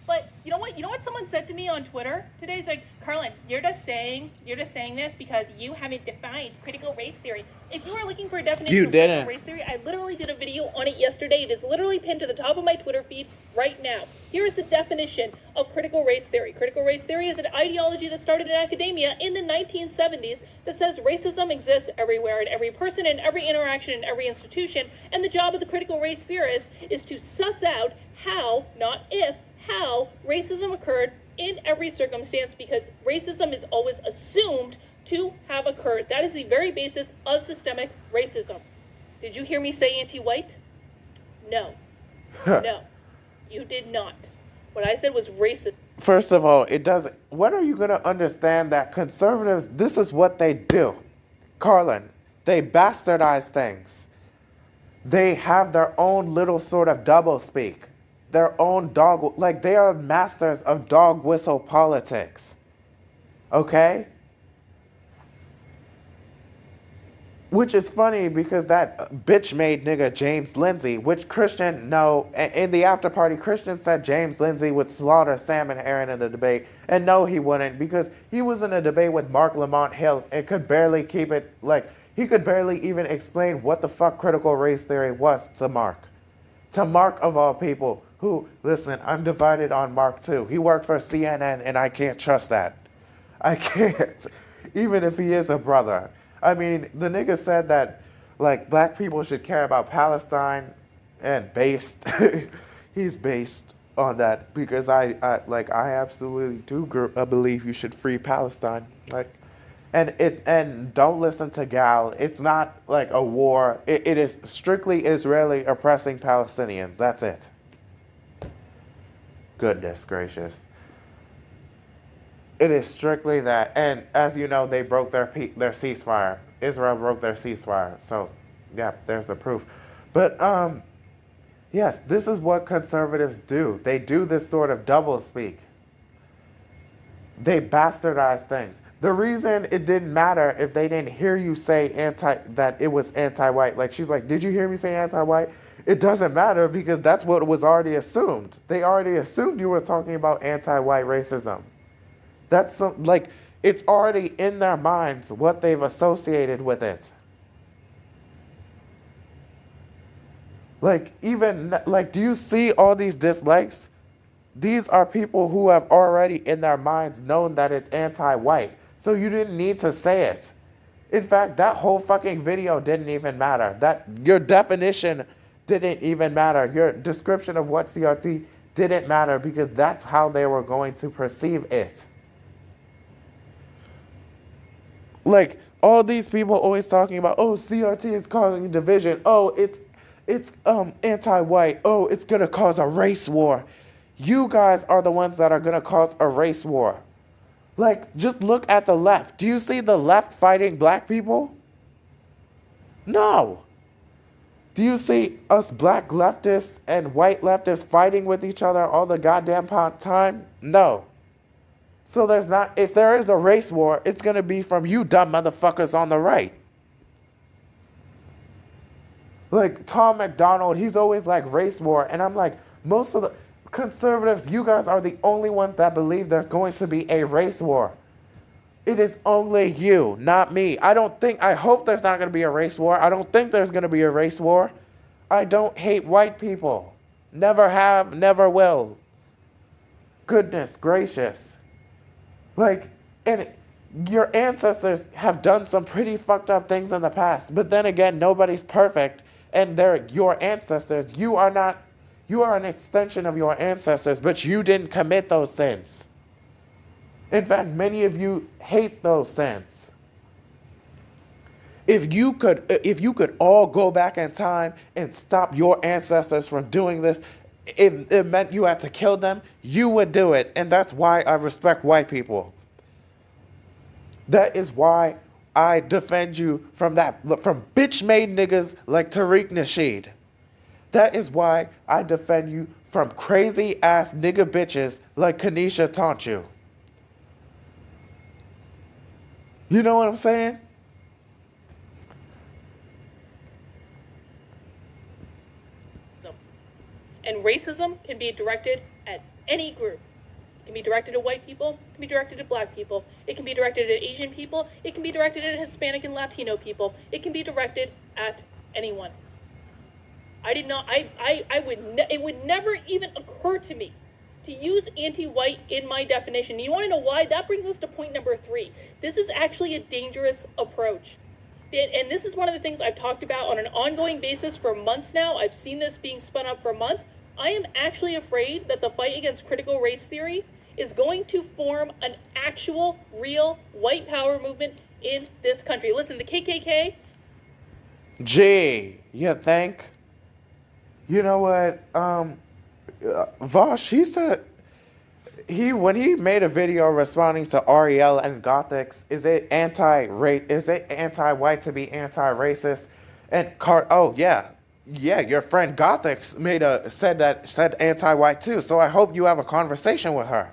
But you know what? You know what someone said to me on Twitter today? It's like, Karlyn, you're just saying this because you haven't defined critical race theory. If you are looking for a definition of critical race theory, I literally did a video on it yesterday. It is literally pinned to the top of my Twitter feed right now. Here is the definition of critical race theory. Critical race theory is an ideology that started in academia in the 1970s that says racism exists everywhere in every person, in every interaction, in every institution, and the job of the critical race theorist is to suss out how, not if, how racism occurred in every circumstance, because racism is always assumed to have occurred. That is the very basis of systemic racism. Did you hear me say anti-white? No. No. You did not. What I said was racist. First of all, it doesn't. When are you going to understand that conservatives, this is what they do? Karlyn, they bastardize things. They have their own little sort of doublespeak. Their own dog, like they are masters of dog whistle politics. Okay? Which is funny because that bitch made nigga James Lindsay, which Christian, no, in the after party, Christian said James Lindsay would slaughter Sam and Aaron in the debate. And no, he wouldn't, because he was in a debate with Mark Lamont Hill and could barely keep it, like, he could barely even explain what the fuck critical race theory was to Mark. To Mark of all people, who, listen, I'm divided on Mark too. He worked for CNN and I can't trust that. I can't, even if he is a brother. I mean, the nigga said that, like, black people should care about Palestine, and based, he's based on that, because I absolutely do believe you should free Palestine, like, and don't listen to Gal. It's not like a war. It is strictly Israeli oppressing Palestinians. That's it. Goodness gracious. It is strictly that, and as you know, they broke their ceasefire. Israel broke their ceasefire, so yeah, there's the proof. But yes, this is what conservatives do. They do this sort of doublespeak. They bastardize things. The reason it didn't matter if they didn't hear you say that it was anti-white, like she's like, did you hear me say anti-white? It doesn't matter because that's what was already assumed. They already assumed you were talking about anti-white racism. That's like, it's already in their minds what they've associated with it. Like, even, like, do you see all these dislikes? These are people who have already in their minds known that it's anti-white. So you didn't need to say it. In fact, that whole fucking video didn't even matter. That your definition didn't even matter. Your description of what CRT didn't matter because that's how they were going to perceive it. Like, all these people always talking about, oh, CRT is causing division. Oh, it's anti-white. Oh, it's going to cause a race war. You guys are the ones that are going to cause a race war. Like, just look at the left. Do you see the left fighting black people? No. Do you see us black leftists and white leftists fighting with each other all the goddamn time? No. So there's not, if there is a race war, it's going to be from you dumb motherfuckers on the right. Like, Tom McDonald, he's always like race war. And I'm like, most of the conservatives, you guys are the only ones that believe there's going to be a race war. It is only you, not me. I hope there's not going to be a race war. I don't think there's going to be a race war. I don't hate white people. Never have, never will. Goodness gracious. Like, and your ancestors have done some pretty fucked up things in the past. But then again, nobody's perfect. And they're your ancestors. You are not, you are an extension of your ancestors, but you didn't commit those sins. In fact, many of you hate those sins. If you could all go back in time and stop your ancestors from doing this, if it meant you had to kill them, you would do it. And that's why I respect white people. That is why I defend you from bitch-made niggas like Tariq Nasheed. That is why I defend you from crazy-ass nigga bitches like Kaneesha taughtu. You know what I'm saying? And racism can be directed at any group. It can be directed at white people, it can be directed at black people, it can be directed at Asian people, it can be directed at Hispanic and Latino people, it can be directed at anyone. It would never even occur to me to use anti-white in my definition. You want to know why? That brings us to point number 3. This is actually a dangerous approach. And this is one of the things I've talked about on an ongoing basis for months now. I've seen this being spun up for months. I am actually afraid that the fight against critical race theory is going to form an actual, real white power movement in this country. Listen, the KKK... Gee, you think? You know what? Vaush, he said... When he made a video responding to Arielle and Gothix, is it anti-white to be anti-racist? And your friend Gothix said anti-white too. So I hope you have a conversation with her.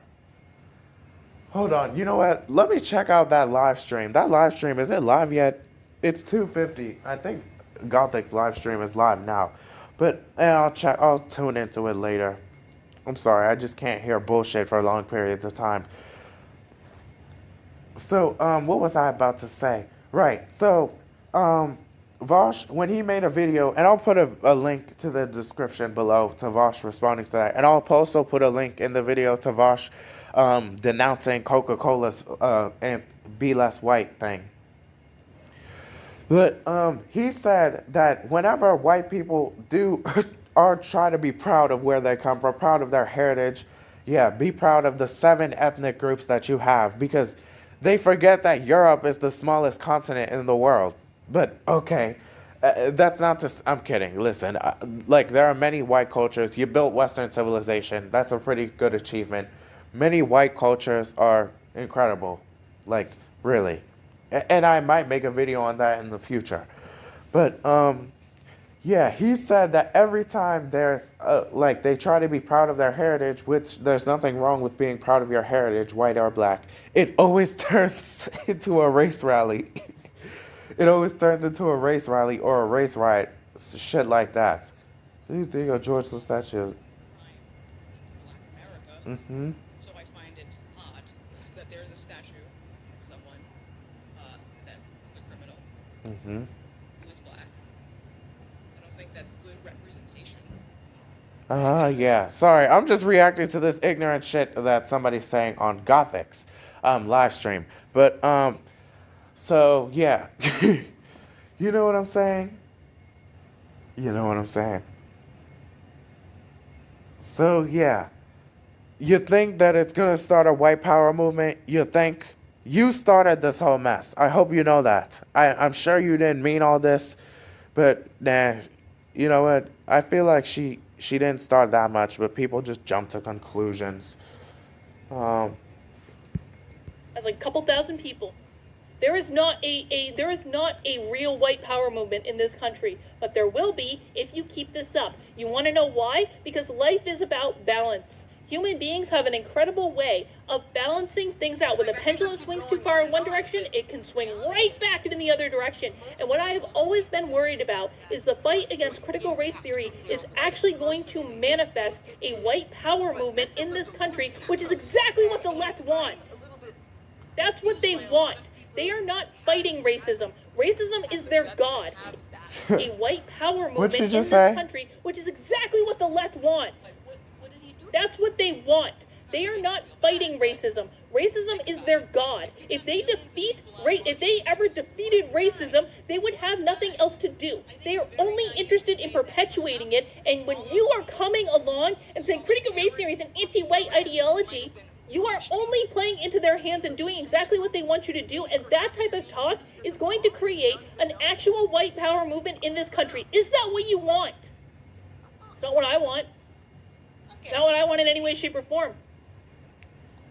Hold on, you know what? Let me check out that live stream. That live stream, is it live yet? It's 2:50. I think Gothic's live stream is live now. But I'll check. I'll tune into it later. I'm sorry. I just can't hear bullshit for long periods of time. So, what was I about to say? Right. So, Vaush, when he made a video, and I'll put a link to the description below to Vaush responding to that, and I'll also put a link in the video to Vaush denouncing Coca-Cola's and Be Less White thing. But he said that whenever white people do or try to be proud of where they come from, proud of their heritage, yeah, be proud of the 7 ethnic groups that you have, because they forget that Europe is the smallest continent in the world. But okay, that's not to. I'm kidding. Listen, like there are many white cultures. You built Western civilization. That's a pretty good achievement. Many white cultures are incredible, like really. And I might make a video on that in the future. But, yeah, he said that every time there's, like, they try to be proud of their heritage, which there's nothing wrong with being proud of your heritage, white or black, it always turns into a race rally. It always turns into a race rally or a race riot, shit like that. Do you think of George the statue? Mm-hmm. So I find it odd that there's a statue of someone that is a criminal who is black. I don't think that's good representation. Yeah. Sorry, I'm just reacting to this ignorant shit that somebody's saying on Gothix live stream. But so yeah. You know what I'm saying? You know what I'm saying? So yeah. You think that it's gonna start a white power movement? You think you started this whole mess. I hope you know that. I'm sure you didn't mean all this, but nah, you know what? I feel like she didn't start that much, but people just jump to conclusions. As like a couple thousand people. There is not a real white power movement in this country, but there will be if you keep this up. You want to know why? Because life is about balance. Human beings have an incredible way of balancing things out. When the pendulum swings too far in one direction, it can swing right back in the other direction. And what I have always been worried about is the fight against critical race theory is actually going to manifest a white power movement in this country, which is exactly what the left wants. That's what they want. They are not fighting racism. Racism is their god. A white power movement in this country, which is exactly what the left wants. That's what they want. They are not fighting racism. Racism is their god. If they ever defeated racism, they would have nothing else to do. They are only interested in perpetuating it. And when you are coming along and saying critical race theory is an anti-white ideology, you are only playing into their hands and doing exactly what they want you to do. And that type of talk is going to create an actual white power movement in this country. Is that what you want? It's not what I want. Not what I want in any way, shape, or form.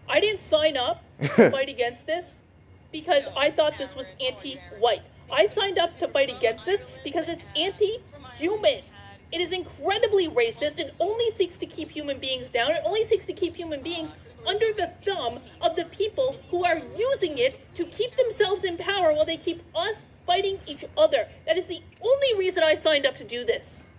I didn't sign up to fight against this because I thought this was anti-white. I signed up to fight against this because it's anti-human. It is incredibly racist. It only seeks to keep human beings down. It only seeks to keep human beings under the thumb of the people who are using it to keep themselves in power while they keep us fighting each other. That is the only reason I signed up to do this.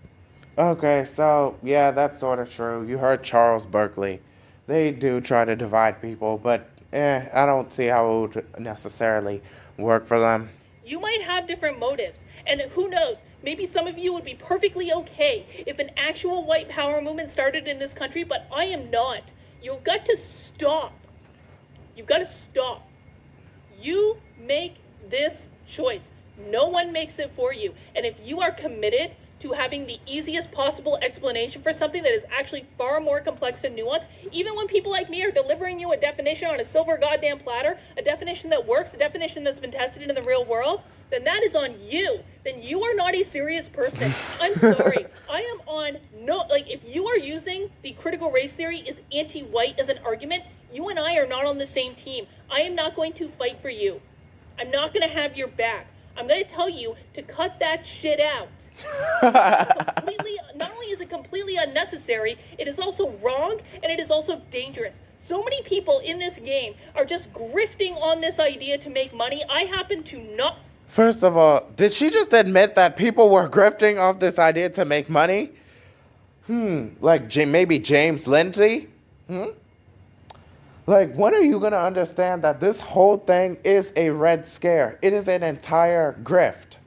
Okay, so, yeah, that's sort of true. You heard Charles Berkeley. They do try to divide people, but, I don't see how it would necessarily work for them. You might have different motives, and who knows, maybe some of you would be perfectly okay if an actual white power movement started in this country, but I am not. You've got to stop. You've got to stop. You make this choice. No one makes it for you, and if you are committed to having the easiest possible explanation for something that is actually far more complex and nuanced, even when people like me are delivering you a definition on a silver goddamn platter, a definition that works, a definition that's been tested in the real world, then that is on you. Then you are not a serious person. I'm sorry. I am on if you are using the critical race theory is anti-white as an argument, you and I are not on the same team. I am not going to fight for you. I'm not going to have your back. I'm going to tell you to cut that shit out. Not only is it completely unnecessary, it is also wrong, and it is also dangerous. So many people in this game are just grifting on this idea to make money. I happen to not First of all, did she just admit that people were grifting off this idea to make money? Like maybe James Lindsay? Like, when are you going to understand that this whole thing is a red scare? It is an entire grift.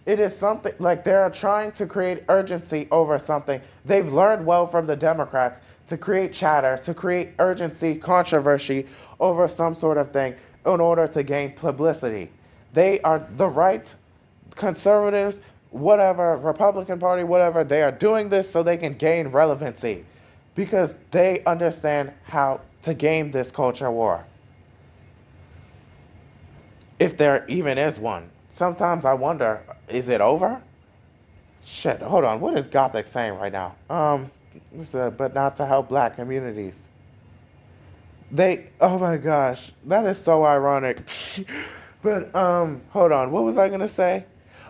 It is something, like, they're trying to create urgency over something. They've learned well from the Democrats to create chatter, to create urgency, controversy over some sort of thing in order to gain publicity. They are the right, conservatives, whatever, Republican Party, whatever, they are doing this so they can gain relevancy because they understand how to game this culture war. If there even is one. Sometimes I wonder, is it over? Shit, hold on. What is Gothic saying right now? But not to help black communities. Oh my gosh, that is so ironic. But, hold on. What was I going to say?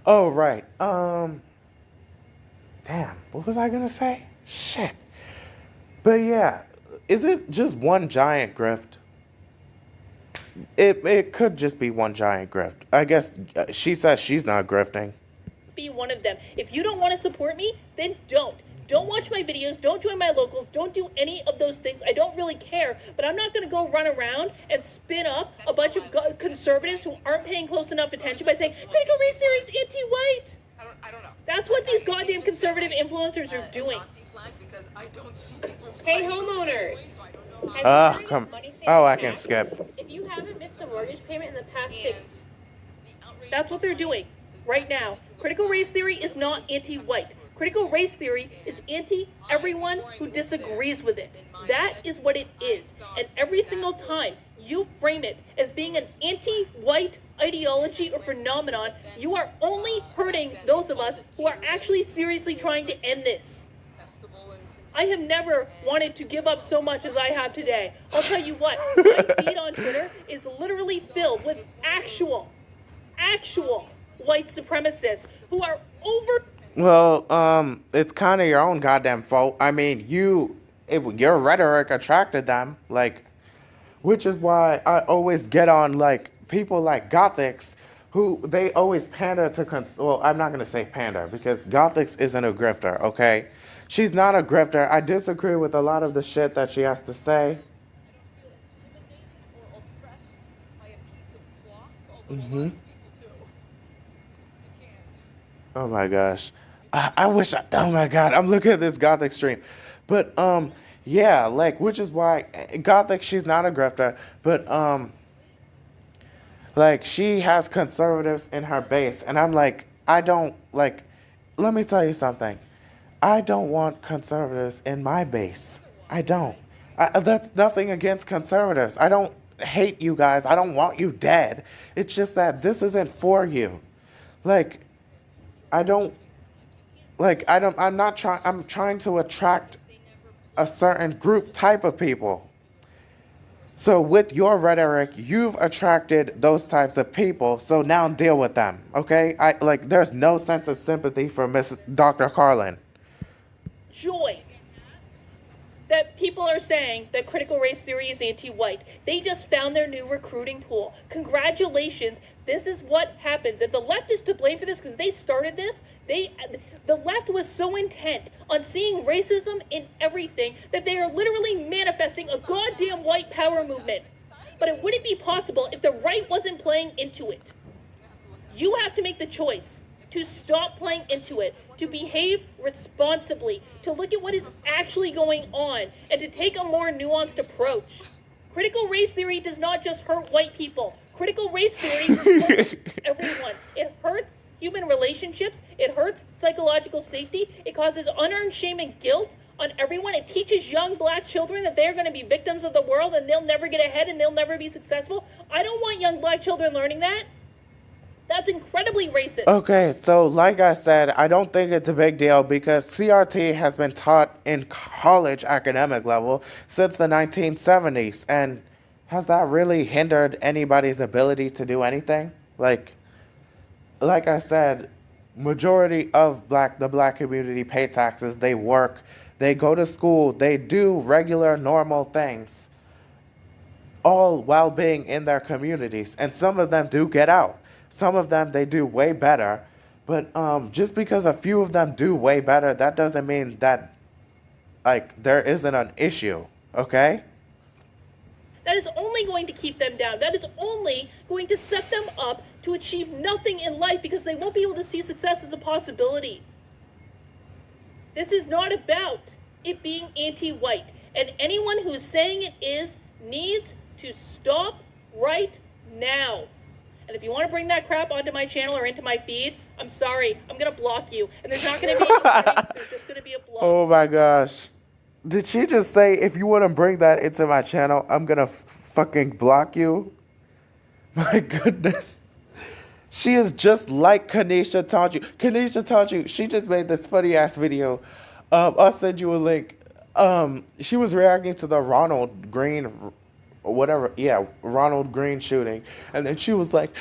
Oh, right. Damn, what was I going to say? Shit. But yeah, is it just one giant grift? It could just be one giant grift. I guess she says she's not grifting. Be one of them. If you don't want to support me, then don't. Don't watch my videos, don't join my locals, don't do any of those things. I don't really care, but I'm not going to go run around and spin up a bunch of conservatives who aren't paying close enough attention by saying, critical race theory is anti-white. I don't know. That's what these goddamn conservative influencers are doing. Hey, homeowners. I can skip. If you haven't missed a mortgage payment in the past 6 months, That's what they're doing right now. Critical race theory is not anti-white. Critical race theory is anti-everyone who disagrees with it. That is what it is. And every single time you frame it as being an anti-white ideology or phenomenon, you are only hurting those of us who are actually seriously trying to end this. I have never wanted to give up so much as I have today. I'll tell you what, my feed on Twitter is literally filled with actual white supremacists who are over... Well, it's kind of your own goddamn fault. I mean, your rhetoric attracted them, like, which is why I always get on, like, people like gothix, who they always pander to, well, I'm not going to say pander, because gothix isn't a grifter, okay? She's not a grifter. I disagree with a lot of the shit that she has to say. Oh my gosh. I wish oh my god, I'm looking at this gothic stream. But yeah, like, which is why gothic, she's not a grifter, but like, she has conservatives in her base, and I'm like, I don't, like, let me tell you something. I don't want conservatives in my base. I don't. That's nothing against conservatives. I don't hate you guys. I don't want you dead. It's just that this isn't for you. Like, I'm trying to attract a certain group type of people. So with your rhetoric, you've attracted those types of people. So now deal with them, okay? There's no sense of sympathy for Miss Dr. Karlyn. Joy that people are saying that critical race theory is anti-white. They just found their new recruiting pool. Congratulations. This is what happens. And the left is to blame for this because they started this. The left was so intent on seeing racism in everything that they are literally manifesting a goddamn white power movement. But it wouldn't be possible if the right wasn't playing into it. You have to make the choice to stop playing into it, to behave responsibly, to look at what is actually going on, and to take a more nuanced approach. Critical race theory does not just hurt white people. Critical race theory hurts everyone. It hurts human relationships. It hurts psychological safety. It causes unearned shame and guilt on everyone. It teaches young black children that they're going to be victims of the world and they'll never get ahead and they'll never be successful. I don't want young black children learning that. That's incredibly racist. Okay, so like I said, I don't think it's a big deal because CRT has been taught in college academic level since the 1970s. And has that really hindered anybody's ability to do anything? Like I said, majority of the black community pay taxes, they work, they go to school, they do regular, normal things, all while being in their communities. And some of them do get out. Some of them, they do way better. But just because a few of them do way better, that doesn't mean that, like, there isn't an issue, okay? That is only going to keep them down. That is only going to set them up to achieve nothing in life because they won't be able to see success as a possibility. This is not about it being anti-white. And anyone who is saying it is needs to stop right now. And if you want to bring that crap onto my channel or into my feed, I'm sorry. I'm going to block you. And there's not going to be any fighting. There's just going to be a block. Oh my gosh. Did she just say, if you want to bring that into my channel, I'm going to fucking block you? My goodness. She is just like Kaneesha taught you. Kaneesha taught you. She just made this funny ass video. I'll send you a link. She was reacting to the Ronald Greene, whatever. Yeah, Ronald Greene shooting. And then she was like,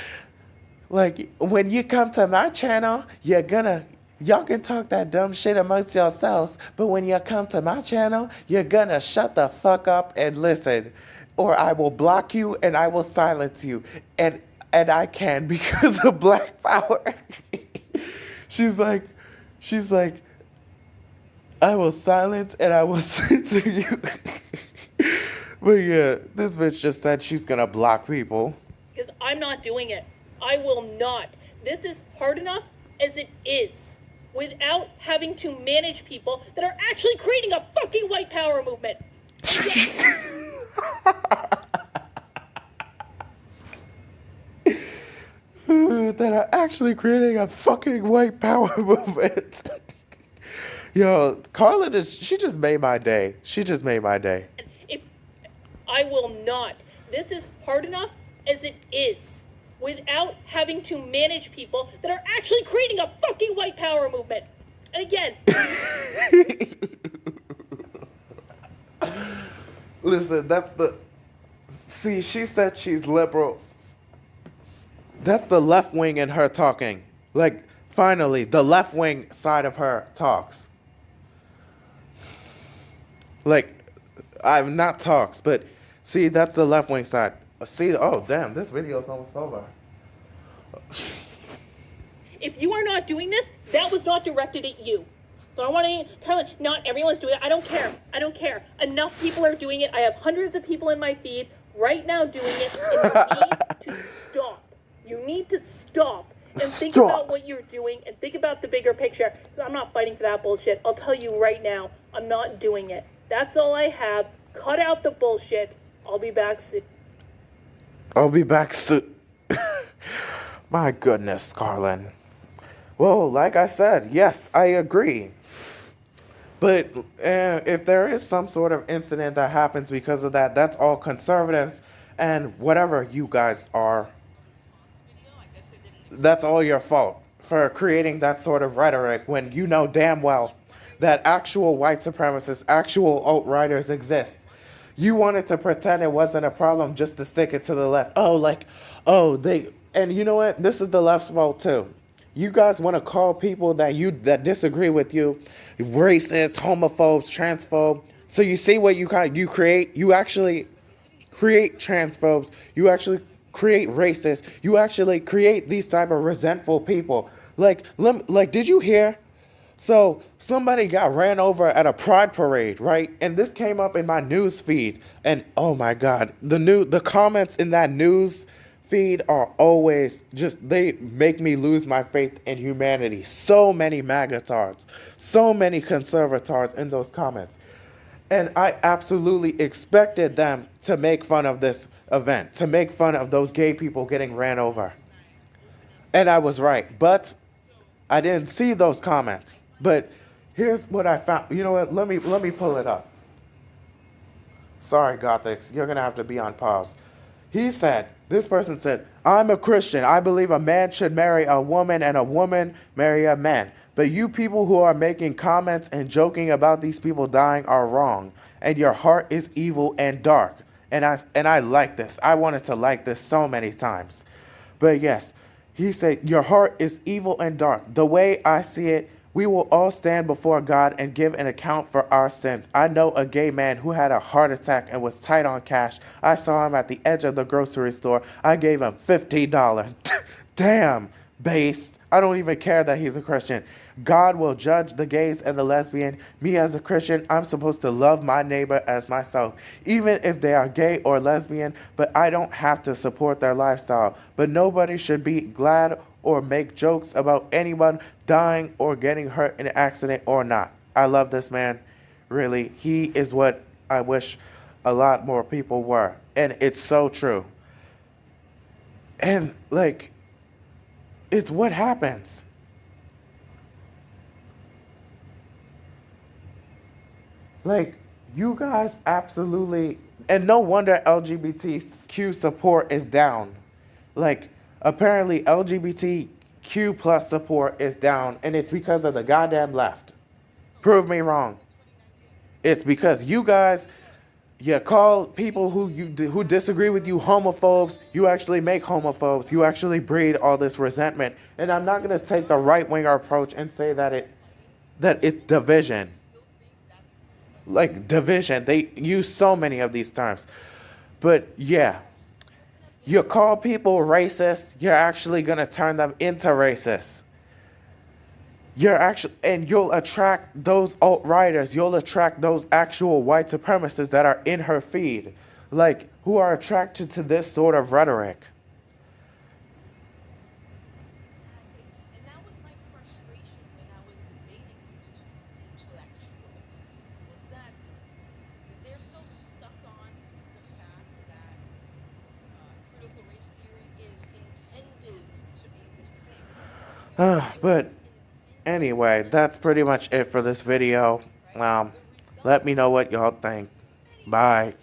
when you come to my channel, y'all can talk that dumb shit amongst yourselves, but when you come to my channel, you're gonna shut the fuck up and listen, or I will block you and I will silence you. And I can because of Black Power. She's like, I will silence and I will censor you. But yeah, this bitch just said she's gonna block people. Because I'm not doing it. I will not. This is hard enough as it is, without having to manage people that are actually creating a fucking white power movement. That are actually creating a fucking white power movement. Yo, Karlyn, she just made my day. She just made my day. I will not. This is hard enough as it is, without having to manage people that are actually creating a fucking white power movement. And again... Listen, that's the... See, she said she's liberal. That's the left wing in her talking. Like, finally, the left wing side of her talks. Like, I'm not talks, but see, that's the left wing side. See, oh, damn, this video is almost over. If you are not doing this, that was not directed at you. So I want to, Karlyn, not everyone's doing it. I don't care. I don't care. Enough people are doing it. I have hundreds of people in my feed right now doing it, and you need to stop. You need to stop and think about what you're doing and think about the bigger picture. I'm not fighting for that bullshit. I'll tell you right now, I'm not doing it. That's all I have. Cut out the bullshit. I'll be back soon. I'll be back soon. My goodness, Karlyn. Well, like I said, yes, I agree. But if there is some sort of incident that happens because of that, that's all conservatives and whatever you guys are. That's all your fault for creating that sort of rhetoric when you know damn well that actual white supremacists, actual alt-righters exist. You wanted to pretend it wasn't a problem just to stick it to the left. And you know what? This is the left's fault too. You guys want to call people that disagree with you racist, homophobes, transphobes. So you see what you create? You actually create transphobes. You actually create racists. You actually create these type of resentful people. Like, did you hear? So somebody got ran over at a pride parade, right? And this came up in my news feed. And oh my God, the comments in that news feed are always they make me lose my faith in humanity. So many magatards, so many conservatards in those comments. And I absolutely expected them to make fun of this event, to make fun of those gay people getting ran over. And I was right, but I didn't see those comments. But here's what I found. You know what? Let me pull it up. Sorry, Gothix, you're gonna have to be on pause. This person said, I'm a Christian. I believe a man should marry a woman and a woman marry a man. But you people who are making comments and joking about these people dying are wrong. And your heart is evil and dark. And I like this. I wanted to like this so many times. But yes, he said, your heart is evil and dark. The way I see it, we will all stand before God and give an account for our sins. I know a gay man who had a heart attack and was tight on cash. I saw him at the edge of the grocery store. I gave him $50. damn, based. I don't even care that he's a Christian. God will judge the gays and the lesbian. Me as a Christian, I'm supposed to love my neighbor as myself, even if they are gay or lesbian, but I don't have to support their lifestyle. But nobody should be glad or make jokes about anyone dying or getting hurt in an accident or not. I love this man. Really, he is what I wish a lot more people were. And it's so true. And, like, it's what happens. Like, you guys absolutely... And no wonder LGBTQ support is down. Like, apparently LGBTQ plus support is down, and it's because of the goddamn left. Prove me wrong. It's because you guys... You call people who disagree with you homophobes. You actually make homophobes. You actually breed all this resentment. And I'm not going to take the right-winger approach and say that it's division. Like division. They use so many of these terms. But yeah, you call people racist, you're actually going to turn them into racists. And you'll attract those alt-righters. You'll attract those actual white supremacists that are in her feed, like, who are attracted to this sort of rhetoric. And that was my frustration when I was debating these two intellectuals, was that they're so stuck on the fact that critical race theory is intended to be this thing. But anyway, that's pretty much it for this video. Let me know what y'all think. Bye.